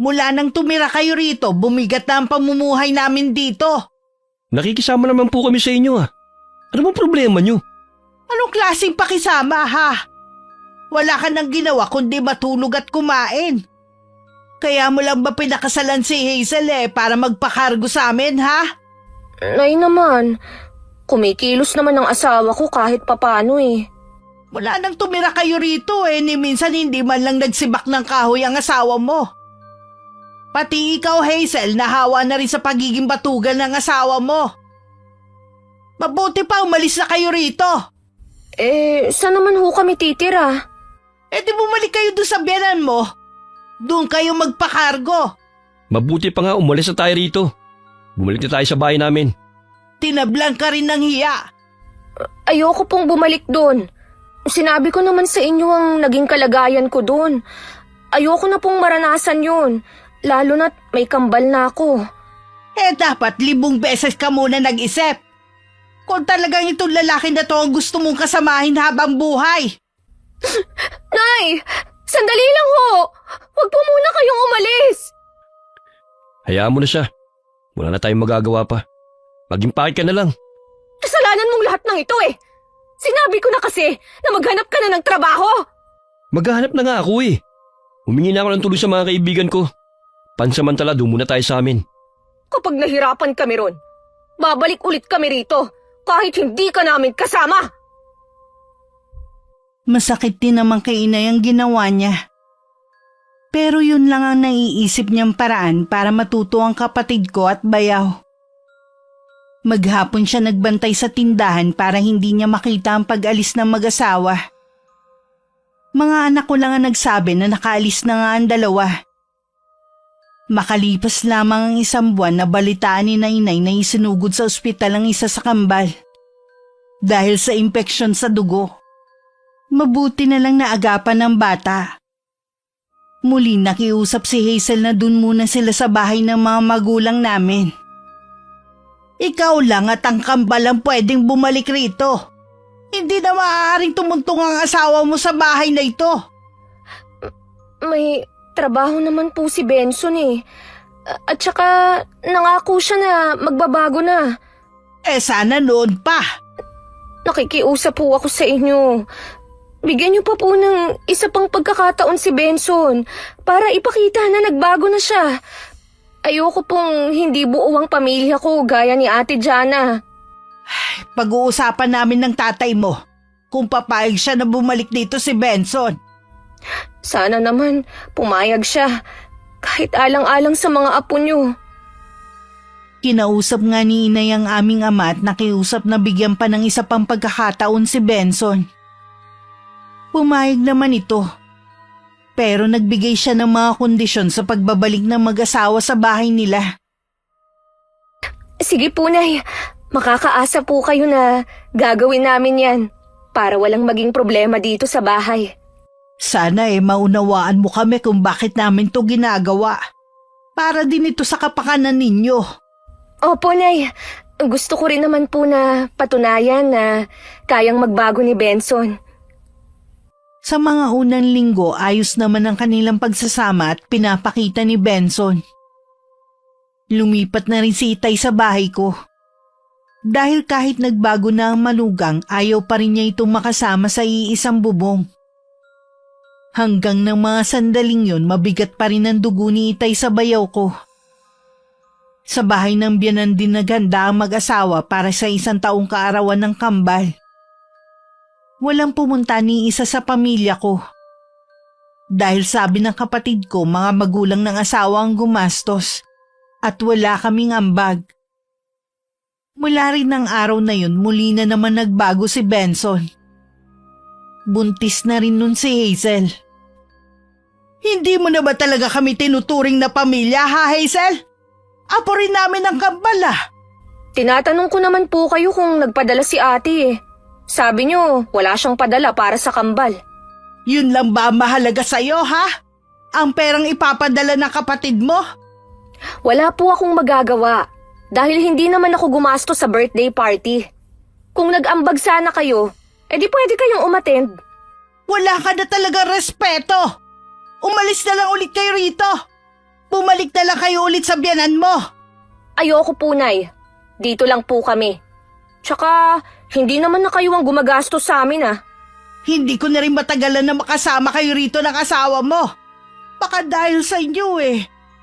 Mula nang tumira kayo rito, bumigat na ang pamumuhay namin dito. Nakikisama naman po kami sa inyo ah. Ano bang problema niyo? Anong klaseng pakisama ha? Wala ka nang ginawa kundi matulog at kumain. Kaya mo lang ba pinakasalan si Hazel para magpakargo sa amin ha? Nay naman, kumikilos naman ang asawa ko kahit papano eh. Wala nang tumira kayo rito ni minsan hindi man lang nagsibak ng kahoy ang asawa mo. Pati ikaw Hazel, nahawa na rin sa pagiging batugan ng asawa mo. Mabuti pa umalis na kayo rito. Saan naman ho kami titira? Di bumalik kayo doon sa biyanan mo. Doon kayo magpakargo. Mabuti pa nga umalis na tayo rito. Bumalik na tayo sa bahay namin. Tinablang ka rin ng hiya. Ayoko pong bumalik doon. Sinabi ko naman sa inyo ang naging kalagayan ko doon. Ayoko na pong maranasan yun. Lalo na't may kambal na ako. Dapat 1,000 beses ka muna nag-isip. Kung talagang itong lalaki na to ang gusto mong kasamahin habang buhay. Nay! Sandali lang ho! Huwag po muna kayong umalis! Hayaan mo na siya. Wala na tayong magagawa pa. Mag-impake ka na lang. Kasalanan mong lahat ng ito eh! Sinabi ko na kasi na maghanap ka na ng trabaho! Maghahanap na nga ako eh. Humingi na ako ng tulong sa mga kaibigan ko. Pansamantala, doon muna tayo sa amin. Kapag nahirapan kami ron, babalik ulit kami rito kahit hindi ka namin kasama! Masakit din naman kay inay ang ginawa niya. Pero yun lang ang naiisip niyang paraan para matuto ang kapatid ko at bayaw. Maghapon siya nagbantay sa tindahan para hindi niya makita ang pag-alis ng mag-asawa. Mga anak ko lang ang nagsabi na nakaalis na nga ang dalawa. Makalipas lamang ang 1 buwan na balitaan ni Nainay na isinugod sa ospital ang isa sa kambal. Dahil sa impeksyon sa dugo. Mabuti na lang naagapan ng bata. Muli nakiusap si Hazel na dun muna sila sa bahay ng mga magulang namin. Ikaw lang at ang kambal ang pwedeng bumalik rito. Hindi na maaaring tumuntong ang asawa mo sa bahay na ito. May trabaho naman po si Benson eh. At saka nangako siya na magbabago na. Sana noon pa. Nakikiusap po ako sa inyo. Bigyan niyo pa po ng isa pang pagkakataon si Benson para ipakita na nagbago na siya. Ayoko pong hindi buo ang pamilya ko gaya ni Ate Jana. Pag-uusapan namin ng tatay mo kung papayag siya na bumalik dito si Benson. Sana naman pumayag siya kahit alang-alang sa mga apo niyo. Kinausap nga ni Inay ang aming ama at nakiusap na bigyan pa ng isa pang pagkakataon si Benson. Pumayag naman ito. Pero nagbigay siya ng mga kondisyon sa pagbabalik ng mag-asawa sa bahay nila. Sige po, Nay. Makakaasa po kayo na gagawin namin yan para walang maging problema dito sa bahay. Sana maunawaan mo kami kung bakit namin to ginagawa. Para din ito sa kapakanan ninyo. Opo, Nay. Gusto ko rin naman po na patunayan na kayang magbago ni Benson. Sa mga unang linggo, ayos naman ang kanilang pagsasama at pinapakita ni Benson. Lumipat na rin si Itay sa bahay ko. Dahil kahit nagbago na ang manugang, ayaw pa rin niya itong makasama sa iisang bubong. Hanggang ng mga sandaling yun, mabigat pa rin ang dugo ni Itay sa bayaw ko. Sa bahay ng biyanan din naghanda ang mag-asawa para sa 1 taong kaarawan ng kambal. Walang pumunta ni isa sa pamilya ko. Dahil sabi ng kapatid ko, mga magulang ng asawa ang gumastos at wala kaming ambag. Mula rin ng araw na yun, muli na naman nagbago si Benson. Buntis na rin nun si Hazel. Hindi mo na ba talaga kami tinuturing na pamilya, ha, Hazel? Apo rin namin ang kambal, ah. Tinatanong ko naman po kayo kung nagpadala si ate eh. Sabi niyo, wala siyang padala para sa kambal. Yun lang ba ang mahalaga sa'yo, ha? Ang perang ipapadala ng kapatid mo? Wala po akong magagawa dahil hindi naman ako gumasto sa birthday party. Kung nag-ambag sana kayo, edi pwede kayong umattend. Wala ka na talaga respeto. Umalis na lang ulit kayo rito. Bumalik na lang kayo ulit sa biyanan mo. Ayoko po, Nay. Dito lang po kami. Tsaka, hindi naman na kayo ang gumagastos sa amin ah. Hindi ko na rin matagalan na makasama kayo rito ng asawa mo. Baka dahil sa inyo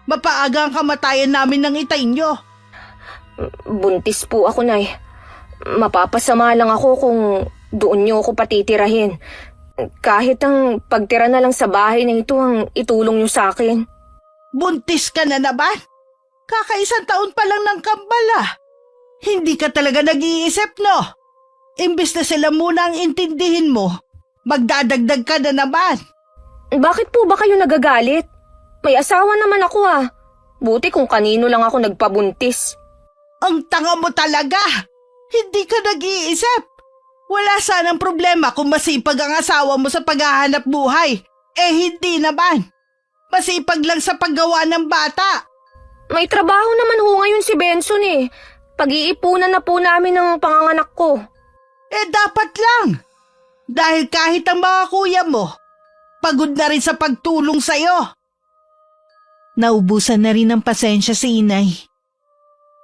mapaaga ang kamatayan namin ng Itay nyo. Buntis po ako, Nay. Mapapasama lang ako kung doon niyo ako patitirahin. Kahit ang pagtira na lang sa bahay na ito ang itulong niyo sa akin. Buntis ka na naman? Kaka-1 taon pa lang ng kambal, ah. Hindi ka talaga nag-iisip, no? Imbes na sila muna ang intindihin mo, magdadagdag ka na naman. Bakit po ba kayo nagagalit? May asawa naman ako ah. Buti kung kanino lang ako nagpabuntis. Ang tanga mo talaga! Hindi ka nag-iisip! Wala sanang problema kung masipag ang asawa mo sa paghahanap buhay. Hindi naman. Masipag lang sa paggawa ng bata. May trabaho naman ho ngayon si Benson eh. Pag-iipunan na po namin ng panganganak ko. Dapat lang. Dahil kahit ang mga kuya mo, pagod na rin sa pagtulong sa'yo. Naubusan na rin ng pasensya si Inay.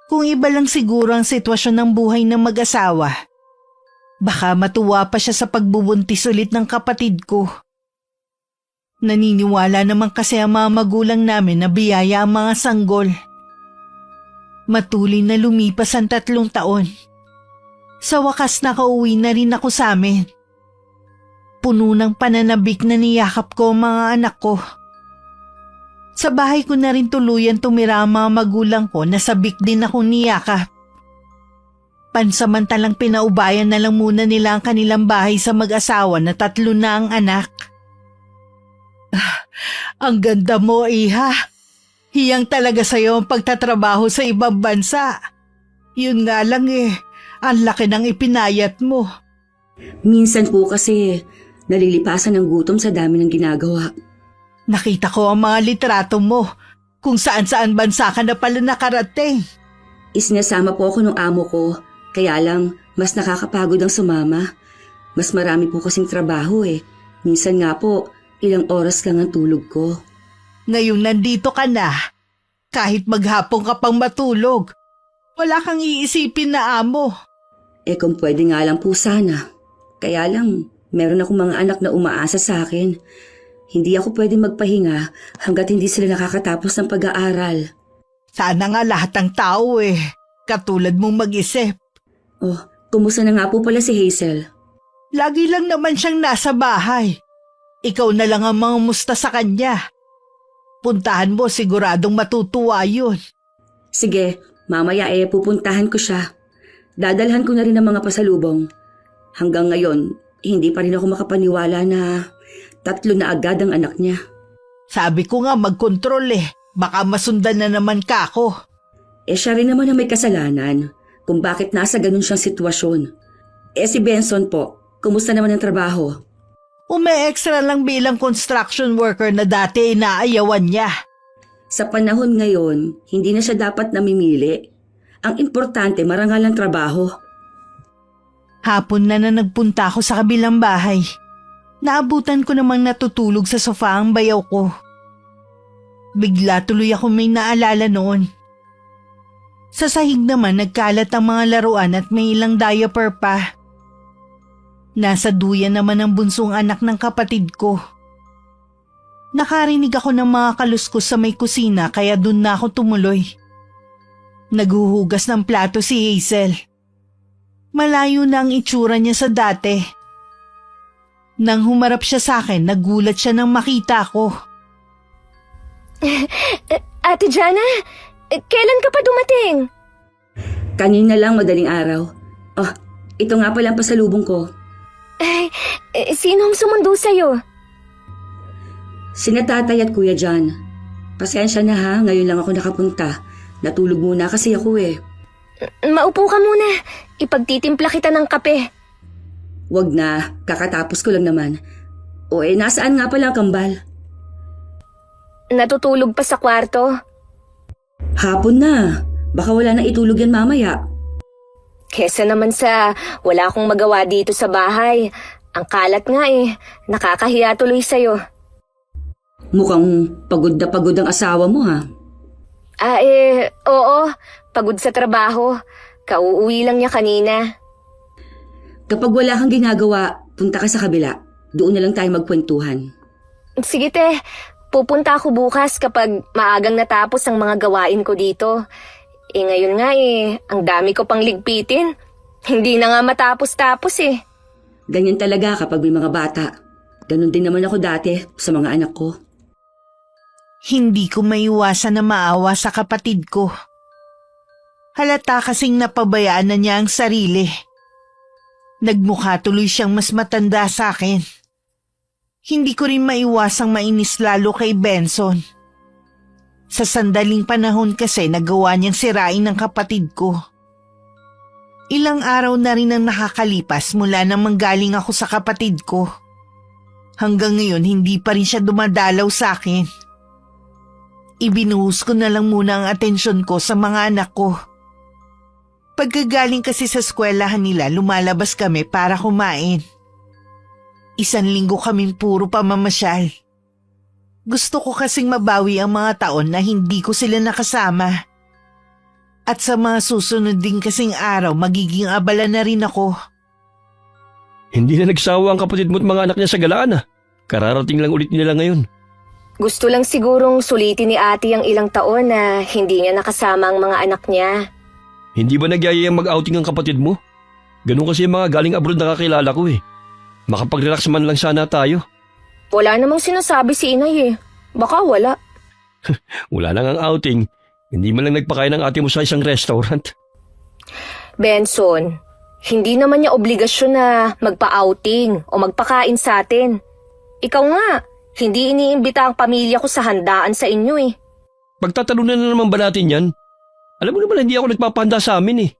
Kung iba lang siguro ang sitwasyon ng buhay ng mag-asawa, baka matuwa pa siya sa pagbubuntis ulit ng kapatid ko. Naniniwala naman kasi ang mga magulang namin na biyaya ang mga sanggol. Matuloy na lumipas ang 3 taon. Sa wakas nakauwi na rin ako sa amin. Puno ng pananabik na niyakap ko ang mga anak ko. Sa bahay ko na rin tuluyan tumira ang mga magulang ko na sabik din ako niyakap. Pansamantalang pinaubayan na lang muna nila ang kanilang bahay sa mag-asawa na 3 na ang anak. Ang ganda mo, Iha. Hiyang talaga sa'yo ang pagtatrabaho sa ibang bansa. Yun nga lang ang laki ng ipinayat mo. Minsan po kasi nalilipasan ng gutom sa dami ng ginagawa. Nakita ko ang mga litrato mo kung saan-saan bansa ka na pala nakarating. Isinasama po ako ng amo ko, kaya lang mas nakakapagod ang sumama. Mas marami po kasing trabaho Minsan nga po, ilang oras lang ang tulog ko. Ngayong nandito ka na, kahit maghapon ka pang matulog, wala kang iisipin na amo. Kung pwede nga lang po sana. Kaya lang, meron akong mga anak na umaasa sa akin. Hindi ako pwede magpahinga hanggat hindi sila nakakatapos ng pag-aaral. Sana nga lahat ng tao katulad mong mag-isip. Oh, kumusta na nga po pala si Hazel? Lagi lang naman siyang nasa bahay. Ikaw na lang ang mangamusta sa kanya. Puntahan mo, siguradong matutuwa yun. Sige, mamaya pupuntahan ko siya. Dadalhan ko na rin ng mga pasalubong. Hanggang ngayon, hindi pa rin ako makapaniwala na 3 na agad ang anak niya. Sabi ko nga magkontrol baka masundan na naman ka ako. Siya rin naman ang may kasalanan kung bakit nasa ganun siyang sitwasyon. Si Benson po, kumusta naman ang trabaho? Ume-extra lang bilang construction worker na dati inaayawan niya. Sa panahon ngayon, hindi na siya dapat namimili. Ang importante, marangal ang trabaho. Hapon na nagpunta ako sa kabilang bahay. Naabutan ko namang natutulog sa sofa ang bayaw ko. Bigla tuloy ako may naalala noon. Sa sahig naman nagkalat ang mga laruan at may ilang diaper pa. Nasa duyan naman ang bunsong anak ng kapatid ko. Nakarinig ako ng mga kaluskos sa may kusina kaya dun na ako tumuloy. Naghuhugas ng plato si Hazel. Malayo na ang itsura niya sa dati. Nang humarap siya sa akin, nagulat siya nang makita ko. Ate Jana, kailan ka pa dumating? Kanina lang madaling araw. Oh, ito nga pala ang pasalubong ko. Sino ang sumundo sa'yo? Sina tatay at kuya John. Pasensya na ha, ngayon lang ako nakapunta. Natulog muna kasi ako Maupo ka muna. Ipagtitimpla kita ng kape. Wag na, kakatapos ko lang naman. O nasaan nga pala ang kambal? Natutulog pa sa kwarto. Hapon na, baka wala na itulog yan mamaya. Kesa naman sa wala akong magawa dito sa bahay. Ang kalat nga nakakahiya tuloy sa'yo. Mukhang pagod na pagod ang asawa mo ha. Oo. Pagod sa trabaho. Kauuwi lang niya kanina. Kapag wala kang ginagawa, punta ka sa kabila. Doon na lang tayo magkwentuhan. Sige te, pupunta ako bukas kapag maagang natapos ang mga gawain ko dito. Ngayon nga ang dami ko pang ligpitin. Hindi na nga matapos-tapos Ganyan talaga kapag may mga bata. Ganon din naman ako dati sa mga anak ko. Hindi ko maiwasan na maawa sa kapatid ko. Halata kasing napabayaan na niya ang sarili. Nagmukha tuloy siyang mas matanda sa akin. Hindi ko rin maiwasang mainis lalo kay Benson. Sa sandaling panahon kasi nagawa niyang sirain ng kapatid ko. Ilang araw na rin ang nakakalipas mula nang manggaling ako sa kapatid ko. Hanggang ngayon hindi pa rin siya dumadalaw sa akin. Ibinuhos ko na lang muna ang atensyon ko sa mga anak ko. Pagkagaling kasi sa eskwelahan nila, lumalabas kami para kumain. 1 linggo kaming puro pamamasyal. Gusto ko kasing mabawi ang mga taon na hindi ko sila nakasama. At sa mga susunod din kasing araw, magiging abala na rin ako. Hindi na nagsawa ang kapatid mo at mga anak niya sa galaan Kararating lang ulit nila ngayon. Gusto lang sigurong sulitin ni ate ang ilang taon na hindi niya nakasama ang mga anak niya. Hindi ba nagyayayang mag-outing ang kapatid mo? Ganun kasi yung mga galing abroad na kakilala ko Makapag-relax man lang sana tayo. Wala namang sinasabi si inay Baka wala. Wala nang ang outing. Hindi man lang nagpakain ng ate mo sa isang restaurant. Benson, hindi naman niya obligasyon na magpa-outing o magpakain sa atin. Ikaw nga, hindi iniimbita ang pamilya ko sa handaan sa inyo Pagtatalunan na naman ba natin yan? Alam mo naman hindi ako nagpapahanda sa amin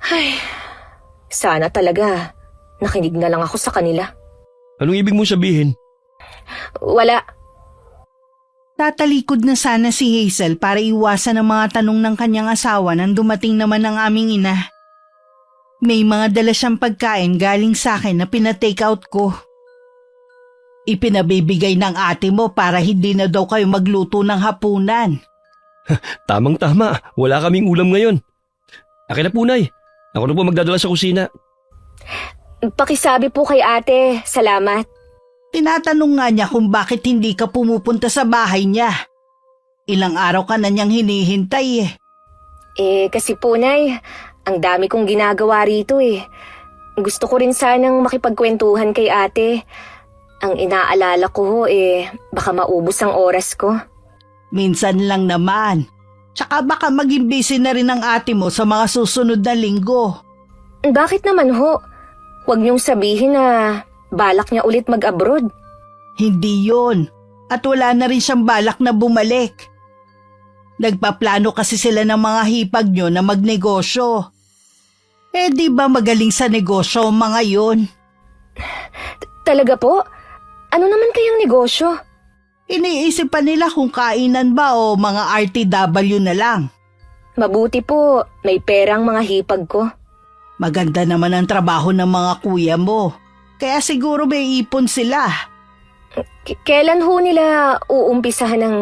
Ay, sana talaga nakinig na lang ako sa kanila. Anong ibig mong sabihin? Wala. Tatalikod na sana si Hazel para iwasan ang mga tanong ng kanyang asawa nang dumating naman ang aming ina. May mga dala siyang pagkain galing sa akin na pinatake out ko. Ipinabibigay ng ate mo para hindi na daw kayo magluto ng hapunan. Tamang-tama, wala kaming ulam ngayon. Akin na punay. Ako na po magdadala sa kusina. Pakisabi po kay ate, salamat. Tinatanong nga niya kung bakit hindi ka pumupunta sa bahay niya. Ilang araw ka na niyang hinihintay eh. Kasi po, Nay, ang dami kong ginagawa rito eh. Gusto ko rin sanang makipagkwentuhan kay ate. Ang inaalala ko baka maubos ang oras ko. Minsan lang naman. Tsaka baka maging busy na rin ang ate mo sa mga susunod na linggo. Bakit naman ho? Huwag niyong sabihin na balak niya ulit mag-abroad. Hindi yun. At wala na rin siyang balak na bumalik. Nagpaplano kasi sila ng mga hipag nyo na magnegosyo. Di ba magaling sa negosyo ang mga yun? Talaga po? Ano naman kayang negosyo? Iniisip pa nila kung kainan ba o mga RTW na lang. Mabuti po, may perang mga hipag ko. Maganda naman ang trabaho ng mga kuya mo. Kaya siguro may ipon sila. Kailan ho nila uumpisahan ang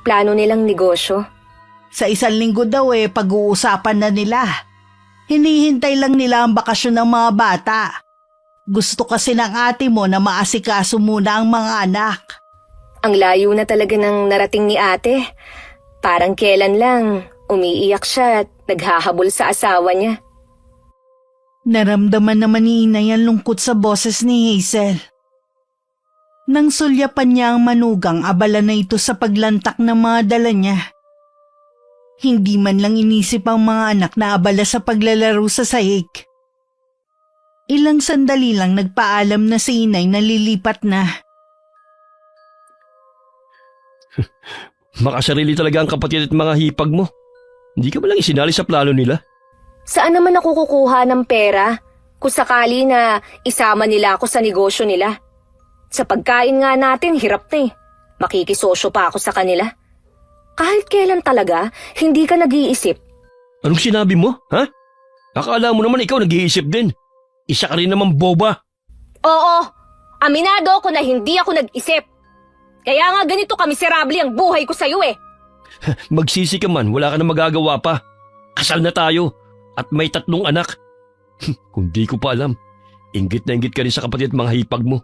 plano nilang negosyo? Sa 1 linggo daw pag-uusapan na nila. Hinihintay lang nila ang bakasyon ng mga bata. Gusto kasi ng ate mo na maasikaso muna ang mga anak. Ang layo na talaga ng narating ni ate. Parang kailan lang, umiiyak siya at naghahabol sa asawa niya. Naramdaman naman ni Inay ang lungkot sa boses ni Hazel. Nang sulyapan niya ang manugang, abala na ito sa paglantak ng mga dala niya. Hindi man lang inisip ang mga anak na abala sa paglalaro sa sahig. Ilang sandali lang nagpaalam na si Inay na lilipat na. Makasarili talaga ang kapatid at mga hipag mo. Hindi ka ba lang isinali sa plano nila? Saan naman ako kukuha ng pera kung sakali na isama nila ako sa negosyo nila? Sa pagkain nga natin, hirap na eh. Makikisosyo pa ako sa kanila. Kahit kailan talaga, hindi ka nag-iisip. Anong sinabi mo, ha? Akala mo naman ikaw nag-iisip din. Isa ka rin naman boba. Oo, aminado ako na hindi ako nag-isip. Kaya nga ganito kamiserable ang buhay ko sa'yo eh. Magsisi ka man, wala ka na magagawa pa. Kasal na tayo at may 3 anak. Kung di ko pa alam, inggit na inggit ka rin sa kapatid at mga hipag mo.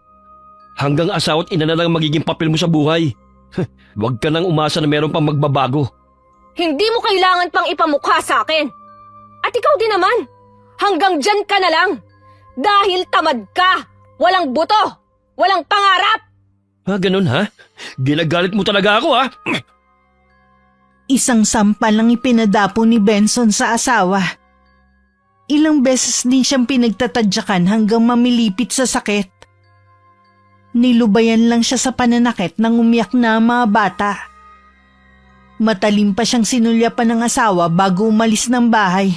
Hanggang asawa at ina na lang magiging papel mo sa buhay. Huwag ka nang umasa na meron pang magbabago. Hindi mo kailangan pang ipamukha sa akin. At ikaw din naman. Hanggang dyan ka na lang. Dahil tamad ka. Walang buto. Walang pangarap. Ganun ha? Ginagalit mo talaga ako ha? Isang sampal lang ipinadapo ni Benson sa asawa. Ilang beses din siyang pinagtatadyakan hanggang mamilipit sa sakit. Nilubayan lang siya sa pananakit nang umiyak na ang mga bata. Matalim pa siyang sinulyapan ng asawa bago umalis ng bahay.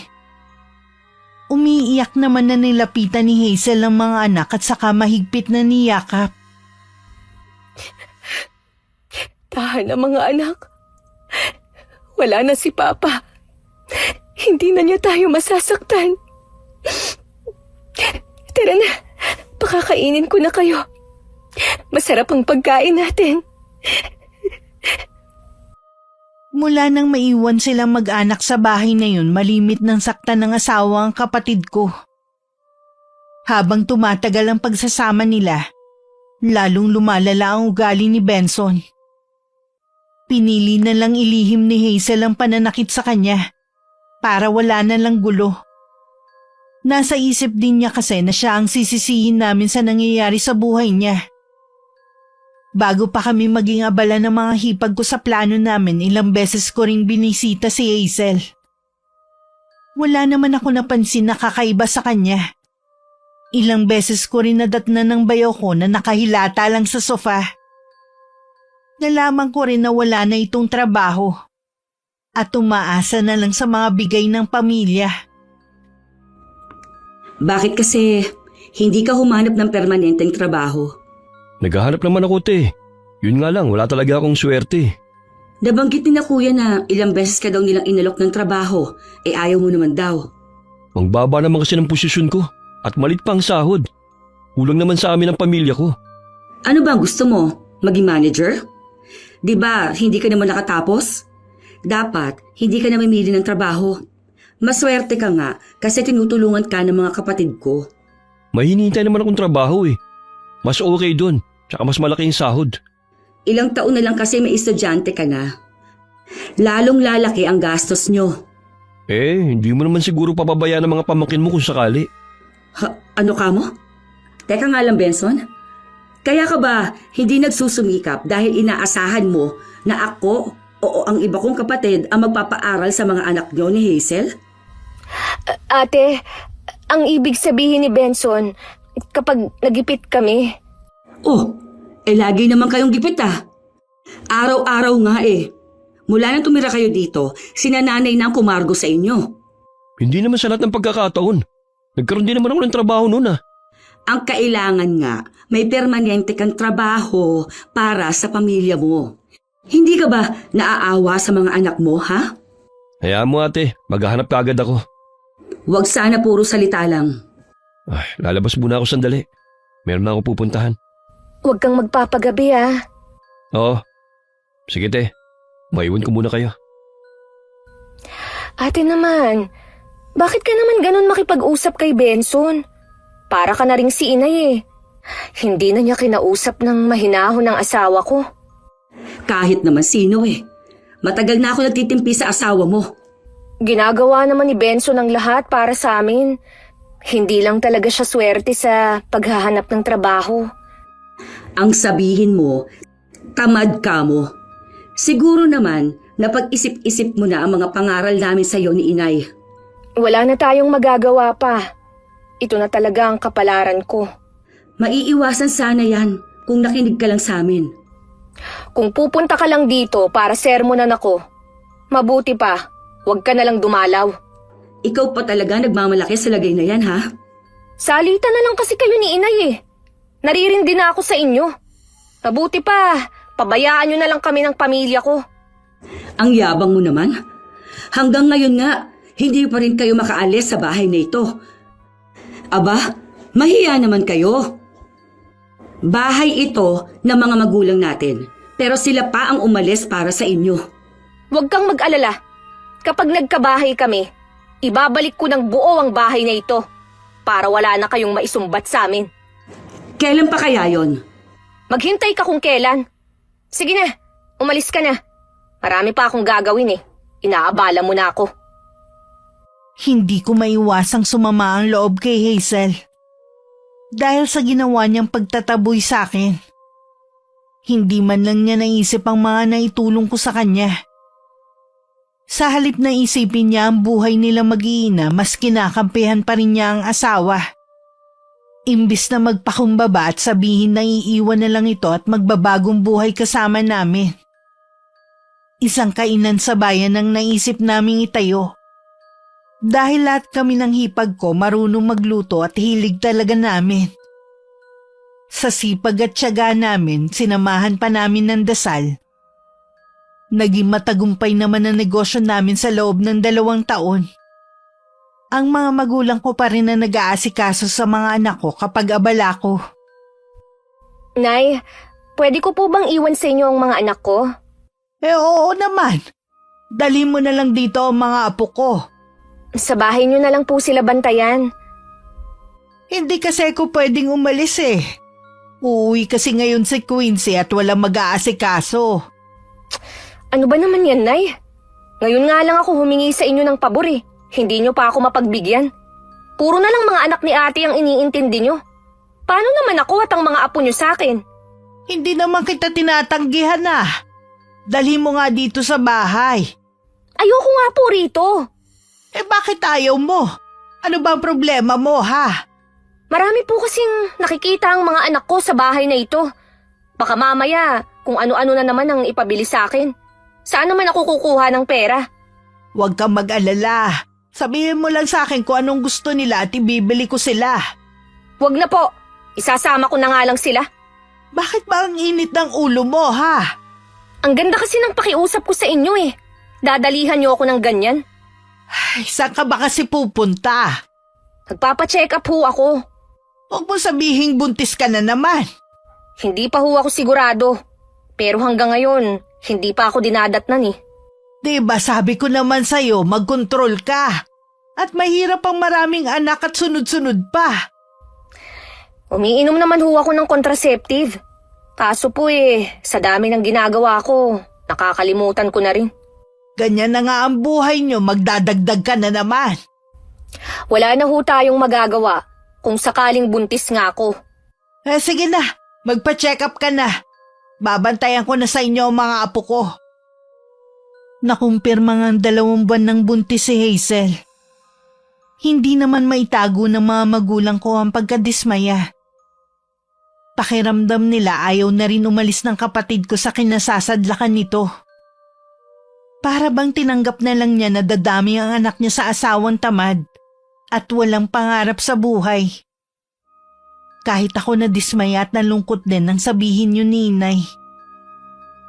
Umiiyak naman na nilapitan ni Hazel ang mga anak at saka mahigpit na niyakap. Tahan na mga anak. Wala na si Papa. Hindi na niya tayo masasaktan. Tara na, pakakainin ko na kayo. Masarap ang pagkain natin. Mula nang maiwan silang mag-anak sa bahay na yun, malimit ng saktan ng asawa ang kapatid ko. Habang tumatagal ang pagsasama nila, lalong lumalala ang ugali ni Benson. Pinili na lang ilihim ni Hazel ang pananakit sa kanya para wala na lang gulo. Nasa isip din niya kasi na siya ang sisisihin namin sa nangyayari sa buhay niya. Bago pa kami maging abala ng mga hipag ko sa plano namin, ilang beses ko ring binisita si Hazel. Wala naman ako napansin na kakaiba sa kanya. Ilang beses ko rin nadatnan ng bayaw ko na nakahilata lang sa sofa. Nalaman ko rin na wala na itong trabaho at umaasa na lang sa mga bigay ng pamilya. Bakit kasi hindi ka humanap ng permanenteng trabaho? Naghahanap naman ako te. Yun nga lang, wala talaga akong swerte. Nabanggit ni na kuya na ilang beses ka daw nilang inalok ng trabaho, ayaw mo naman daw. Ang baba naman kasi ng posisyon ko at malit pa ang sahod. Kulang naman sa amin ang pamilya ko. Ano ba ang gusto mo? Maging manager? Di ba hindi ka naman nakatapos? Dapat hindi ka na mamili ng trabaho. Maswerte ka nga kasi tinutulungan ka ng mga kapatid ko. May hinihintay naman akong trabaho eh. Mas okay dun, tsaka mas malaki yung sahod. Ilang taon na lang kasi may estudyante ka na. lalong lalaki ang gastos nyo. Hindi mo naman siguro papabayaan ng mga pamangkin mo kung sakali. Ano ka mo? Teka nga lang, Benson. Kaya ka ba hindi nagsusumikap dahil inaasahan mo na ako o ang iba kong kapatid ang magpapaaral sa mga anak nyo ni Hazel? Ate, ang ibig sabihin ni Benson, kapag nagipit kami, Lagi naman kayong gipit ah. Araw-araw nga eh. Mula nang tumira kayo dito, sinananay na ang kumargo sa inyo. Hindi naman sa lahat ng pagkakataon. Nagkaroon din naman ako ng trabaho noon ah. Ang kailangan nga, may permanente kang trabaho para sa pamilya mo. Hindi ka ba naaawa sa mga anak mo, ha? Hayaan mo ate, maghahanap ka agad ako. Huwag sana puro salita lang. Lalabas muna ako sandali. Meron na ako pupuntahan. huwag kang magpapagabi ah. Oo. Sige te, maiwan ko muna kayo. Ate naman, bakit ka naman ganun makipag-usap kay Benson? Para ka na ring si inay eh. Hindi na niya kinausap ng mahinahon ng asawa ko. Kahit naman sino eh. Matagal na ako nagtitimpi sa asawa mo. Ginagawa naman ni Benson ang lahat para sa amin. Hindi lang talaga siya swerte sa paghahanap ng trabaho. Ang sabihin mo, tamad ka mo. Siguro naman, napag-isip-isip mo na ang mga pangaral namin sa iyo ni inay. Wala na tayong magagawa pa. Ito na talaga ang kapalaran ko. Maiiwasan sana yan kung nakinig ka lang sa amin. Kung pupunta ka lang dito para sermonan ako, mabuti pa, huwag ka na lang dumalaw. Ikaw pa talaga nagmamalaki sa lagay na yan, ha? Salita na lang kasi kayo ni inay eh. Naririndi na ako sa inyo. Mabuti pa, pabayaan nyo na lang kami ng pamilya ko. Ang yabang mo naman. Hanggang ngayon nga, hindi pa rin kayo makaalis sa bahay na ito. Aba, mahiya naman kayo. Bahay ito ng mga magulang natin, pero sila pa ang umalis para sa inyo. Huwag kang mag-alala. Kapag nagkabahay kami, ibabalik ko ng buo ang bahay na ito para wala na kayong maisumbat sa amin. Kailan pa kaya yon? Maghintay ka kung kailan. Sige na, umalis ka na. Marami pa akong gagawin eh. Inaabala mo na ako. Hindi ko maiwasang sumama ang loob kay Hazel. Dahil sa ginawa niyang pagtataboy sa akin. Hindi man lang niya naisip ang mga naitulong ko sa kanya. Sa halip na isipin niya ang buhay nila mag-iina, mas kinakampihan pa rin niya ang asawa. Imbis na magpakumbaba at sabihin na iiwan na lang ito at magbabagong buhay kasama namin. Isang kainan sa bayan ang naisip naming itayo. Dahil lahat kami ng hipag ko marunong magluto at hilig talaga namin. Sa sipag at tiyaga namin, sinamahan pa namin ng dasal. Naging matagumpay naman ang negosyo namin sa loob ng 2 taon. Ang mga magulang ko pa rin na nag-aasikaso sa mga anak ko kapag abala ko. Nay, pwede ko po bang iwan sa inyo ang mga anak ko? Oo naman. Dali mo na lang dito ang mga apo ko. Sa bahay niyo na lang po sila bantayan. Hindi kasi ako pwedeng umalis eh. Uuwi kasi ngayon si Quincy at walang mag-aasikaso. Ano ba naman yan, Nay? Ngayon nga lang ako humingi sa inyo ng pabor eh. Hindi niyo pa ako mapagbigyan. Puro na lang mga anak ni ate ang iniintindi niyo. Paano naman ako at ang mga apo niyo sa akin? Hindi naman kita tinatanggihan ah. Dalhin mo nga dito sa bahay. Ayoko nga po rito. Bakit ayaw mo? Ano ba ang problema mo ha? Marami po kasing nakikita ang mga anak ko sa bahay na ito. Baka mamaya kung ano-ano na naman ang ipabili sa akin. Saan naman ako kukuha ng pera? Huwag kang mag-alala. Sabihin mo lang sa akin kung anong gusto nila at ibibili ko sila. Huwag na po. Isasama ko na nga lang sila. Bakit ba ang init ng ulo mo ha? Ang ganda kasi ng pakiusap ko sa inyo eh. Dadalihan niyo ako ng ganyan. Ay, saan ka ba kasi pupunta? Nagpapacheck up ho ako. Huwag mo sabihing buntis ka na naman. Hindi pa ho ako sigurado. Pero hanggang ngayon, hindi pa ako dinadatnan eh. Diba sabi ko naman sa'yo, mag-control ka. At mahirap ang maraming anak at sunod-sunod pa. Umiinom naman ho ako ng contraceptive. Kaso po sa dami ng ginagawa ko, nakakalimutan ko na rin. Ganyan na nga ang buhay nyo, magdadagdag ka na naman. Wala na ho tayong magagawa kung sakaling buntis nga ako. Sige na, magpa-check up ka na. Babantayan ko na sa inyo ang mga apo ko. Nakumpirma nga ang 2 buwan ng buntis si Hazel. Hindi naman maitago ng mga magulang ko ang pagkadismaya. Pakiramdam nila ayaw na rin umalis ng kapatid ko sa kinasasadlakan nito. Para bang tinanggap na lang niya na dadami ang anak niya sa asawang tamad at walang pangarap sa buhay. Kahit ako nadismaya at nalungkot din nang sabihin yun ni Inay.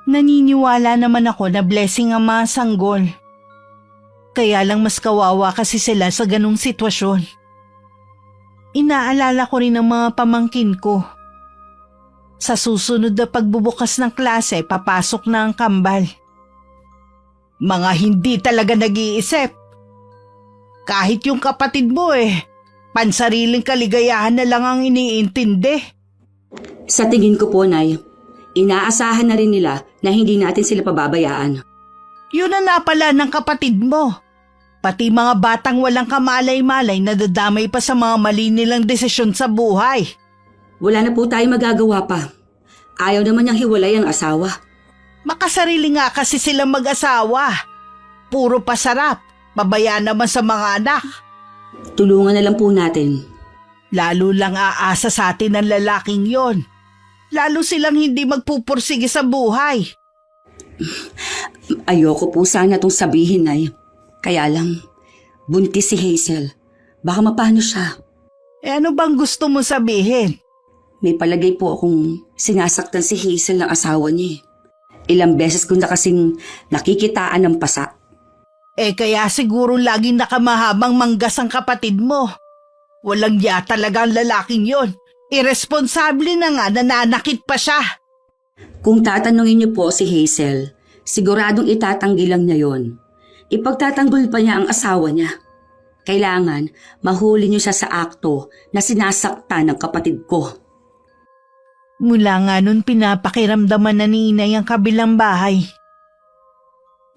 Naniniwala naman ako na blessing ang mga sanggol. Kaya lang mas kawawa kasi sila sa ganung sitwasyon. Inaalala ko rin ang mga pamangkin ko. Sa susunod na pagbubukas ng klase, papasok na ang kambal. Mga hindi talaga nag-iisip. Kahit yung kapatid mo pansariling kaligayahan na lang ang iniintindi. Sa tingin ko po, Nay, inaasahan na rin nila na hindi natin sila pababayaan. Yun na napala ng kapatid mo. Pati mga batang walang kamalay-malay na dadamay pa sa mga mali nilang desisyon sa buhay. Wala na po tayong magagawa pa. Ayaw naman niyang hiwalay ang asawa. Makasarili nga kasi silang mag-asawa. Puro pasarap, babaya naman sa mga anak. Tulungan na lang po natin. Lalo lang aasa sa atin ang lalaking yon. Lalo silang hindi magpupursige sa buhay. Ayoko po sana itong sabihin, Nay. Kaya lang, buntis si Hazel. Baka mapano siya. Ano bang gusto mo sabihin? May palagay po akong sinasaktan si Hazel ng asawa niya. Ilang beses ko na kasing nakikitaan ng pasa. Kaya siguro laging nakamahabang manggas ang kapatid mo. Walang ya talaga ang lalaking yon. Irresponsable na nga, nananakit pa siya. Kung tatanungin niyo po si Hazel, siguradong itatanggi lang niya yon. Ipagtatanggol pa niya ang asawa niya. Kailangan mahuli niyo siya sa akto na sinasaktan ng kapatid ko. Mula nga nun pinapakiramdaman na ni Inay ang kabilang bahay.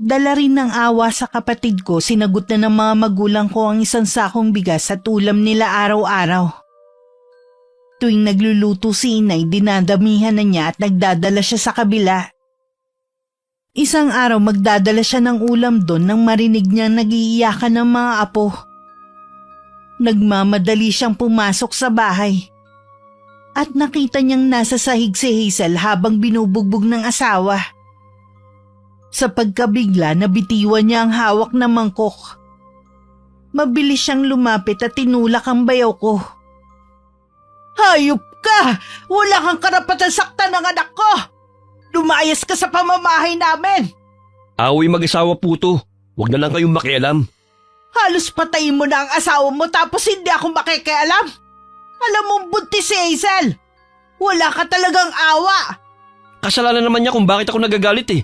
Dala rin ng awa sa kapatid ko, sinagot na ng mga magulang ko ang isang sakong bigas at ulam nila araw-araw. Tuwing nagluluto si Inay, dinadamihan na niya at nagdadala siya sa kabila. Isang araw magdadala siya ng ulam doon nang marinig niyang nagiiyakan ng mga apo. Nagmamadali siyang pumasok sa bahay. At nakita niyang nasa sahig si Hazel habang binubugbog ng asawa. Sa pagkabigla, nabitiwan niya ang hawak na mangkok. Mabilis siyang lumapit at tinulak ang bayaw ko. Hayop ka! Wala kang karapatan saktan ng anak ko! Lumayas ka sa pamamahay namin! Away mag-asawa po to. Huwag na lang kayong makialam. Halos patayin mo na ang asawa mo tapos hindi ako makikialam. Alam mong buntis si Hazel. Wala ka talagang awa. Kasalanan naman niya kung bakit ako nagagalit.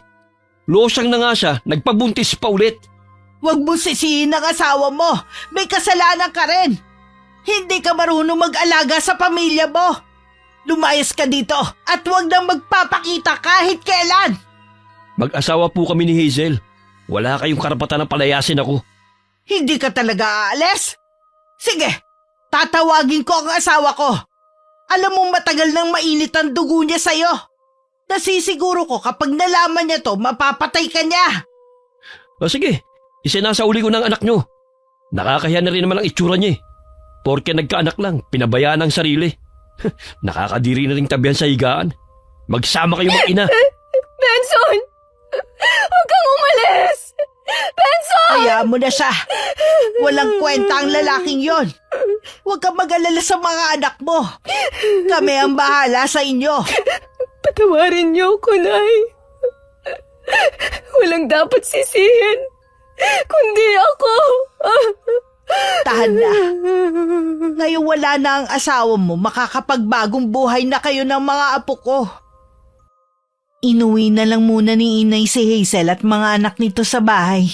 Losyang na nga siya, nagpabuntis pa ulit. Huwag mo sisihin ang asawa mo. May kasalanan ka rin. Hindi ka marunong mag-alaga sa pamilya mo. Lumayas ka dito at huwag nang magpapakita kahit kailan. Mag-asawa po kami ni Hazel. Wala kayong karapatan na palayasin ako. Hindi ka talaga aalis? Sige, tatawagin ko ang asawa ko. Alam mo matagal nang mainit ang dugo niya sa'yo. Nasisiguro ko kapag nalaman niya to, mapapatay ka niya. O sige, isinasauli ko ng anak nyo. Nakakahiya na rin naman ang itsura niya. Porke nagkaanak lang, pinabayaan ang sarili. Nakakadiri na rin tabihan sa higaan. Magsama kayo mag-ina. Benson! Huwag kang umalis! Benson! Hayaan mo na siya. Walang kwenta ang lalaking yon. Huwag kang mag-alala sa mga anak mo. Kami ang bahala sa inyo. Patawarin niyo ako, Nay. Walang dapat sisihin, kundi ako. Tahan na. Ngayon wala na ang asawa mo, makakapagbagong buhay na kayo ng mga apo ko. Inuwi na lang muna ni Inay si Hazel at mga anak nito sa bahay.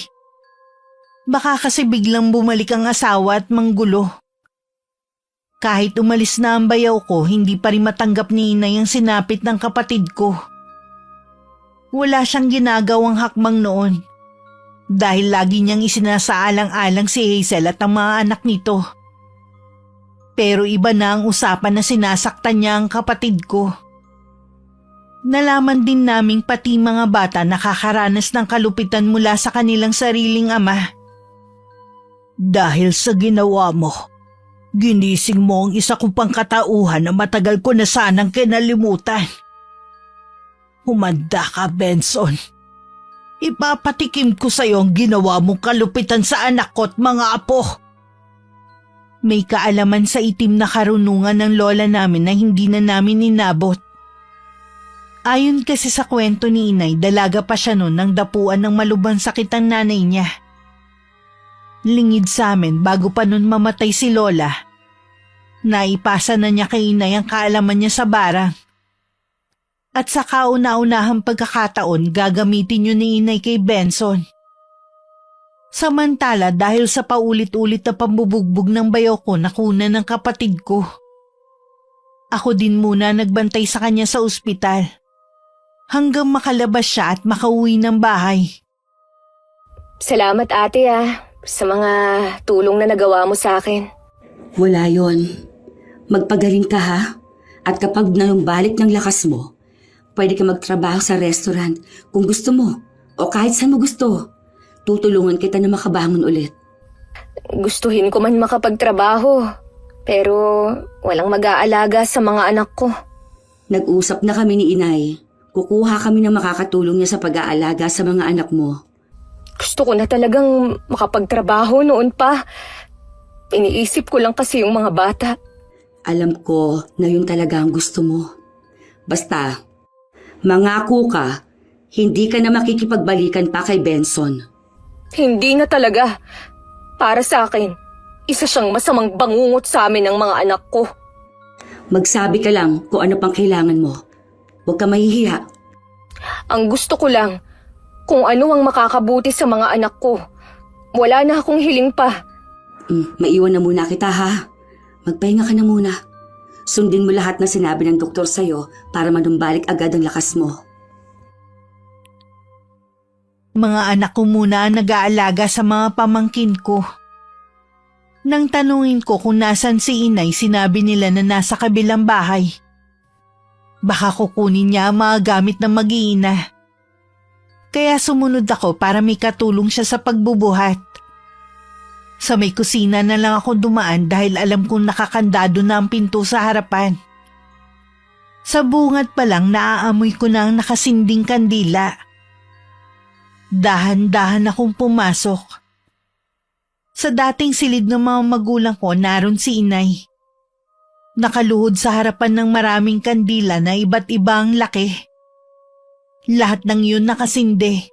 Baka kasi biglang bumalik ang asawa at manggulo. Kahit umalis na ang bayaw ko, hindi pa rin matanggap ni Inay ang sinapit ng kapatid ko. Wala siyang ginagawang hakbang noon. dahil lagi niyang isinasaalang-alang si Hazel at ang mga anak nito. Pero iba na ang usapan na sinasaktan niya ang kapatid ko. Nalaman din naming pati mga bata nakakaranas ng kalupitan mula sa kanilang sariling ama. Dahil sa ginawa mo, ginising mo ang isa kong pangkatauhan na matagal ko na sanang kinalimutan. Humanda ka, Benson. Ipapatikim ko sa iyo ang ginawa mong kalupitan sa anak ko at mga apo. May kaalaman sa itim na karunungan ng lola namin na hindi na namin inabot. Ayon kasi sa kwento ni inay, dalaga pa siya noon nang dapuan ng malubhang sakit ang nanay niya. Lingid sa amin bago pa noon mamatay si lola. Naipasa na niya kay inay ang kaalaman niya sa barang. At sa kauna-unahang pagkakataon, gagamitin yun ni inay kay Benson. Samantala dahil sa paulit-ulit na pambubugbog ng bayaw ko nakuna ng kapatid ko. Ako din muna nagbantay sa kanya sa ospital. Hanggang makalabas siya at makauwi ng bahay. Salamat ate sa mga tulong na nagawa mo sa akin. Wala yon. Magpagaling ka ha. At kapag balik ng lakas mo, pwede ka magtrabaho sa restaurant kung gusto mo o kahit saan mo gusto. Tutulungan kita na makabangon ulit. Gustuhin ko man makapagtrabaho, pero walang mag-aalaga sa mga anak ko. Nag-usap na kami ni inay. Kukuha kami ng makakatulong niya sa pag-aalaga sa mga anak mo. Gusto ko na talagang makapagtrabaho noon pa. Iniisip ko lang kasi yung mga bata. Alam ko na yun talaga ang gusto mo. Basta, mangako ka, hindi ka na makikipagbalikan pa kay Benson. Hindi na talaga. Para sa akin, isa siyang masamang bangungot sa amin ng mga anak ko. Magsabi ka lang kung ano pang kailangan mo. Huwag ka mahihiya. Ang gusto ko lang, kung ano ang makakabuti sa mga anak ko. Wala na akong hiling pa. Maiwan na muna kita ha. Magpahinga ka na muna. Sundin mo lahat na sinabi ng doktor sa'yo para manumbalik agad ang lakas mo. Mga anak ko muna ang nag-aalaga sa mga pamangkin ko. Nang tanungin ko kung nasan si inay, sinabi nila na nasa kabilang bahay. Baka kukunin niya ang mga gamit ng mag-iina. Kaya sumunod ako para may katulong siya sa pagbubuhat. Sa may kusina na lang ako dumaan dahil alam kong nakakandado na ang pinto sa harapan. Sa bungad pa lang naaamoy ko na ang nakasinding kandila. Dahan-dahan akong pumasok. Sa dating silid ng mga magulang ko, naroon si inay. Nakaluhod sa harapan ng maraming kandila na iba't ibang laki. Lahat ng yun nakasinde.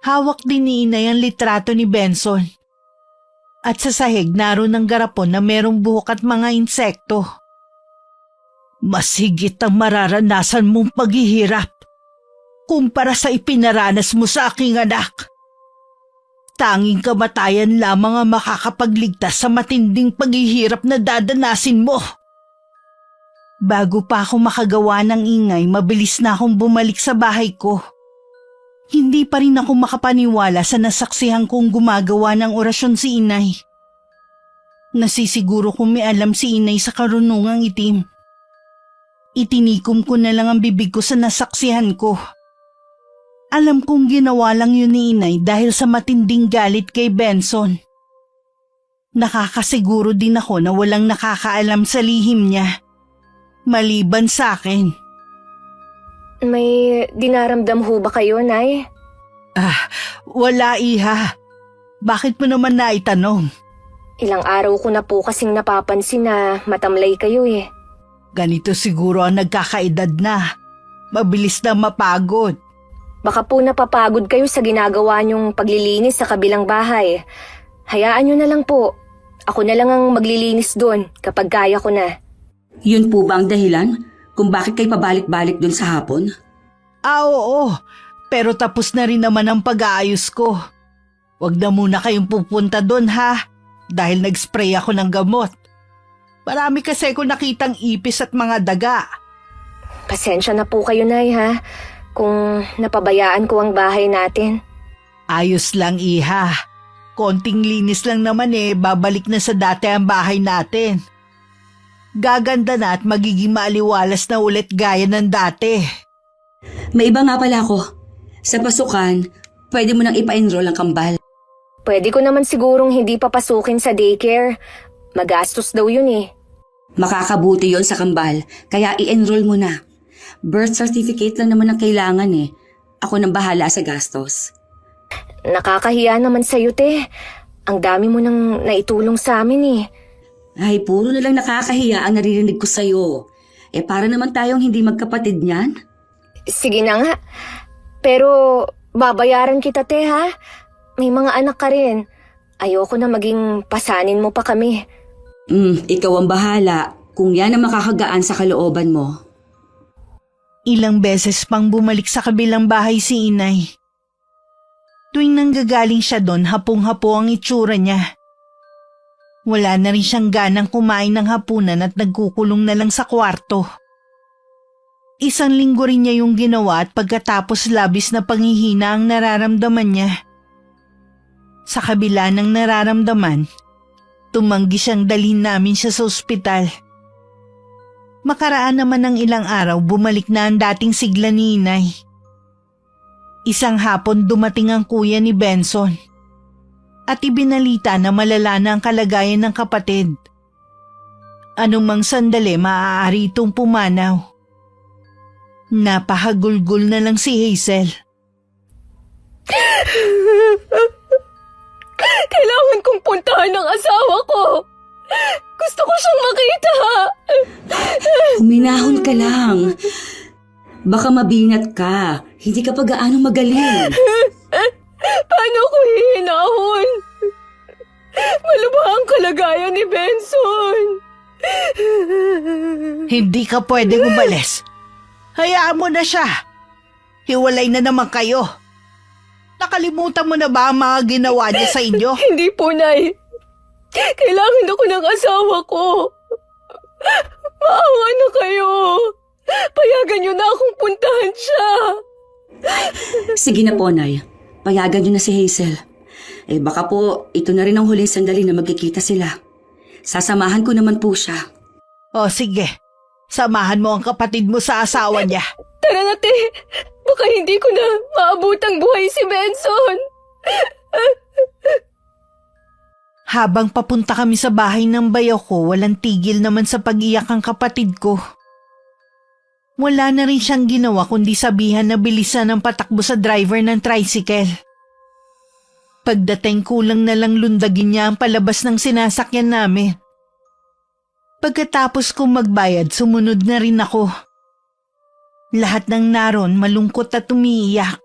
Hawak din ni inay ang litrato ni Benson. At sa sahig naroon ang garapon na merong buhok at mga insekto. Mas higit ang mararanasan mong paghihirap kumpara sa ipinaranas mo sa aking anak. Tanging kamatayan lamang ang makakapagligtas sa matinding paghihirap na dadanasin mo. Bago pa ako makagawa ng ingay, mabilis na akong bumalik sa bahay ko. Hindi pa rin ako makapaniwala sa nasaksihan kong gumagawa ng orasyon si inay. Nasisiguro kung may alam si inay sa karunungang itim. Itinikom ko na lang ang bibig ko sa nasaksihan ko. Alam kong ginawa lang yun ni inay dahil sa matinding galit kay Benson. Nakakasiguro din ako na walang nakakaalam sa lihim niya, maliban sa akin. May dinaramdam ho ba kayo, Nay? Wala iha. Bakit mo naman naitanong? Ilang araw ko na po kasing napapansin na matamlay kayo Ganito siguro ang nagkakaedad na. Mabilis na mapagod. Baka po napapagod kayo sa ginagawa niyong paglilinis sa kabilang bahay. Hayaan niyo na lang po. Ako na lang ang maglilinis doon kapag kaya ko na. Yun po ba ang dahilan kung bakit kayo pabalik-balik dun sa hapon? Oo. Pero tapos na rin naman ang pag-aayos ko. Huwag na muna kayong pupunta doon ha. Dahil nag-spray ako ng gamot. Marami kasi ko nakitang ipis at mga daga. Pasensya na po kayo, Nay, ha? Kung napabayaan ko ang bahay natin. Ayos lang, iha. Konting linis lang naman babalik na sa dati ang bahay natin. Gaganda na at magiging maaliwalas na ulit gaya ng dati. May iba nga pala ako. Sa pasukan, pwede mo nang ipa-enroll ang kambal. Pwede ko naman sigurong hindi papasukin sa daycare. Magastos daw yun eh. Makakabuti yon sa kambal, kaya i-enroll mo na. Birth certificate lang naman ang kailangan Ako nang bahala sa gastos. Nakakahiya naman sa'yo, te. Ang dami mo nang naitulong sa amin eh. Ay, puro na lang nakakahiya ang naririnig ko sa'yo. Para naman tayong hindi magkapatid niyan. Sige na nga. Pero babayaran kita, te, ha? May mga anak ka rin. Ayoko na maging pasanin mo pa kami. Ikaw ang bahala kung yan ang makakagaan sa kalooban mo. Ilang beses pang bumalik sa kabilang bahay si inay. Tuwing nanggagaling siya doon, hapong-hapo ang itsura niya. Wala na rin siyang ganang kumain ng hapunan at nagkukulong na lang sa kwarto. Isang linggo rin niya yung ginawa at pagkatapos labis na panghihina ang nararamdaman niya. Sa kabila ng nararamdaman, tumanggi siyang dalhin namin siya sa ospital. Makaraan naman ng ilang araw, bumalik na ang dating sigla ni inay. Isang hapon dumating ang kuya ni Benson at ibinalita na malala na ang kalagayan ng kapatid. Anumang sandali maaari itong pumanaw. Napahagulgol na lang si Hazel. Kailangan kong puntahan ng asawa ko. Gusto ko siyang makita. Huminahon ka lang. Baka mabinat ka. Hindi ka pa gaano magaling. Paano ko hihinahon? Malubha ang kalagayan ni Benson. Hindi ka pwedeng umalis. Hayaan mo na siya. Hiwalay na naman kayo. Nakalimutan mo na ba ang mga ginawa niya sa inyo? Hindi po, Nay. Kailangan ako ng asawa ko. Maawa na kayo. Payagan niyo na akong puntahan siya. Sige na po, Nay. Payagan niyo na si Hazel. Baka po ito na rin ang huling sandali na magkikita sila. Sasamahan ko naman po siya. O sige, samahan mo ang kapatid mo sa asawa niya. Tara na, te. Baka hindi ko na maabutang buhay si Benson. Habang papunta kami sa bahay ng bayaw ko, walang tigil naman sa pag-iyak ang kapatid ko. Wala na rin siyang ginawa kundi sabihan na bilisan ang patakbo sa driver ng tricycle. Pagdating kulang na lang lundagin niya ang palabas ng sinasakyan namin. Pagkatapos kong magbayad, sumunod na rin ako. Lahat ng naron malungkot at umiiyak.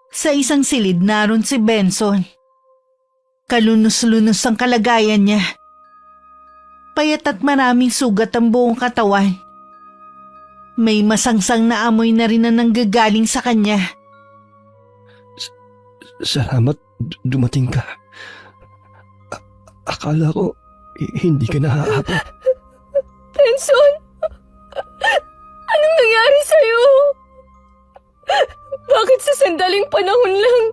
Sa isang silid naron si Benson. Kalunos-lunos ang kalagayan niya. Payat at maraming sugat ang buong katawan. May masangsang na amoy na rin na nanggagaling sa kanya. Salamat dumating ka. Akala ko hindi ka nahahabol. Benson! Anong nangyari sa'yo? Bakit sa sandaling panahon lang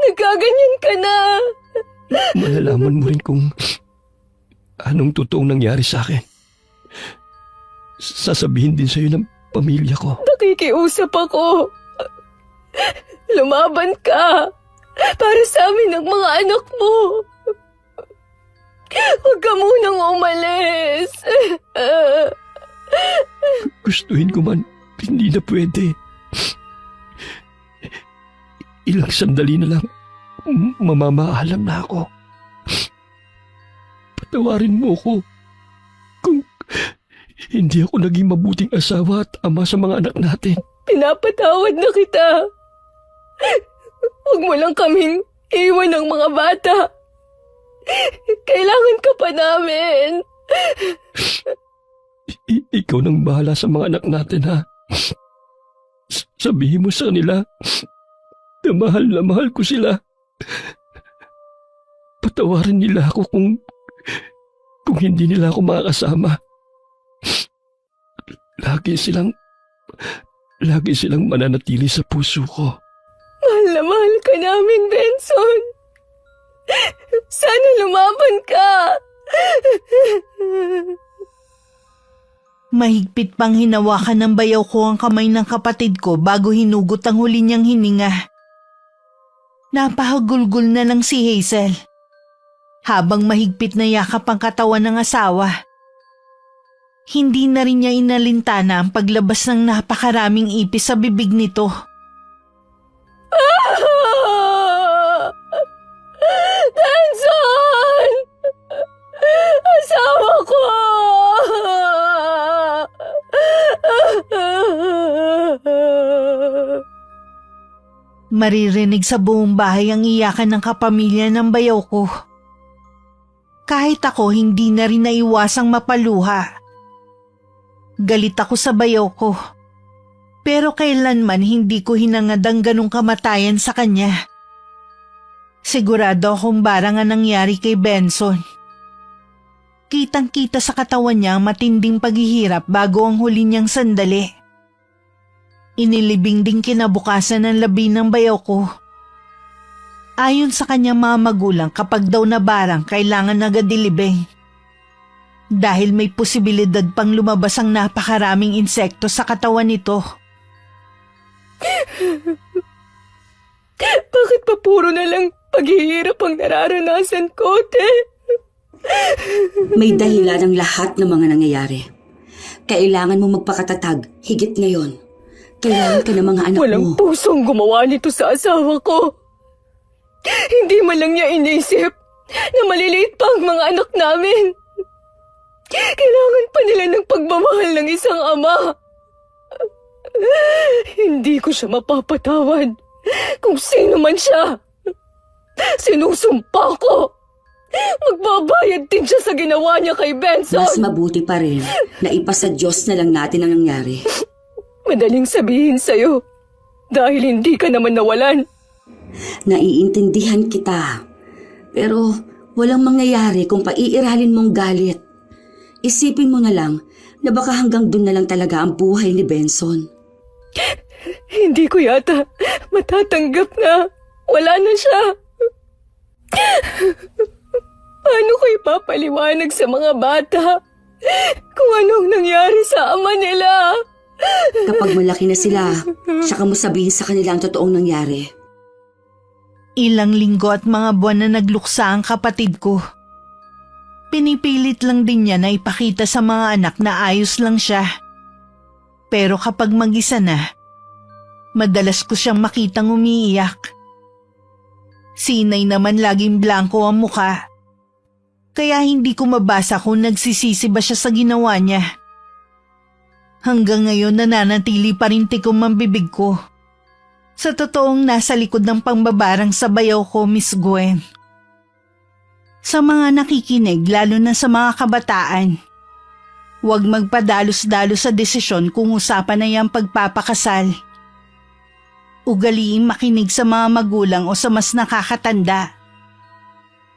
nagkaganyan ka na? Malalaman mo rin kung anong totoong nangyari sa akin. Sasabihin din sa'yo ng pamilya ko. Nakikiusap ako. Lumaban ka para sa amin ng mga anak mo. Huwag ka munang umalis. Gustuhin ko man, hindi na pwede. Ilang sandali na lang, mamamaalam na ako. Patawarin mo ko kung hindi ako naging mabuting asawa at ama sa mga anak natin. Pinapatawad na kita. Huwag mo lang kaming iwan ng mga bata. Kailangan ka pa namin. Ikaw nang bahala sa mga anak natin, ha? Sabihin mo sa kanila na mahal ko sila. Patawarin nila ako kung hindi nila ako makakasama. Lagi silang mananatili sa puso ko. Mahal na mahal ka namin, Benson. Sana lumaban ka. Mahigpit pang hinawakan ng bayaw ko ang kamay ng kapatid ko bago hinugot ang huli niyang hininga. Napahagulgol na lang si Hazel. Habang mahigpit na yakap ang katawan ng asawa. Hindi na rin niya inalintana ang paglabas ng napakaraming ipis sa bibig nito. Benson! Asawa ko! Maririnig sa buong bahay ang iyakan ng kapamilya ng bayaw ko. Kahit ako hindi na rin naiwasang mapaluha. Galit ako sa bayaw ko. Pero kailanman hindi ko hinangad ang ganong kamatayan sa kanya. Sigurado akong barang ang nangyari kay Benson. Kitang-kita sa katawan niya ang matinding paghihirap bago ang huli niyang sandali. Inilibing din kinabukasan ng labi ng bayaw ko. Ayon sa kanyang mga magulang, kapag daw na barang kailangan agad ilibing. Dahil may posibilidad pang lumabas ang napakaraming insekto sa katawan nito. Bakit pa puro na lang paghihirap ang nararanasan ko, te? May dahilan ang lahat ng mga nangyayari. Kailangan mo magpakatatag, higit ngayon. Kailangan ka ng mga anak Walang mo. pusong gumawa nito sa asawa ko. Hindi man lang niya inisip na maliliit pa ang mga anak namin. Kailangan pa nila ng pagmamahal ng isang ama. Hindi ko siya mapapatawad kung sino man siya. Sinusumpa ko. Magbabayad din siya sa ginawa niya kay Benson. Mas mabuti pa rin na ipasa Diyos na lang natin ang nangyari. Madaling sabihin sa'yo dahil hindi ka naman nawalan. Naiintindihan kita. Pero walang mangyayari kung paiiralin mong galit. Isipin mo na lang na baka hanggang dun na lang talaga ang buhay ni Benson. Hindi ko yata matatanggap na wala na siya. Paano ko ipapaliwanag sa mga bata kung anong nangyari sa ama nila? Kapag malaki na sila, saka mo sabihin sa kanila ang totoong nangyari. Ilang linggo at mga buwan na nagluksa ang kapatid ko. Pinipilit lang din niya na ipakita sa mga anak na ayos lang siya. Pero kapag mag-isa na, madalas ko siyang makitang umiiyak. Sinay naman laging blanko ang muka. Kaya hindi ko mabasa kung nagsisisi ba siya sa ginawa niya. Hanggang ngayon nananatili pa rin tikom ang bibig ko. Sa totoong nasa likod ng pangbabarang sa bayaw ko, Miss Gwen. Sa mga nakikinig, lalo na sa mga kabataan, huwag magpadalos-dalos sa desisyon kung usapan na yung pagpapakasal. Ugaliin makinig sa mga magulang o sa mas nakakatanda.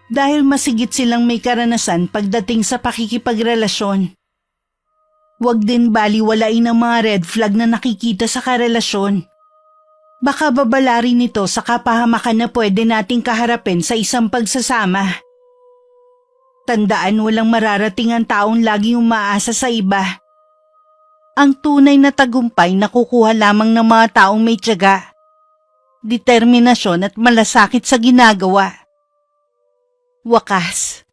Dahil masigit silang may karanasan pagdating sa pakikipagrelasyon. Huwag din baliwalain ang mga red flag na nakikita sa karelasyon. Baka babala rin ito sa kapahamakan na pwede nating kaharapin sa isang pagsasama. Tandaan, walang mararating ang taong laging umaasa sa iba. Ang tunay na tagumpay nakukuha lamang ng mga taong may tiyaga, determinasyon at malasakit sa ginagawa. Wakas.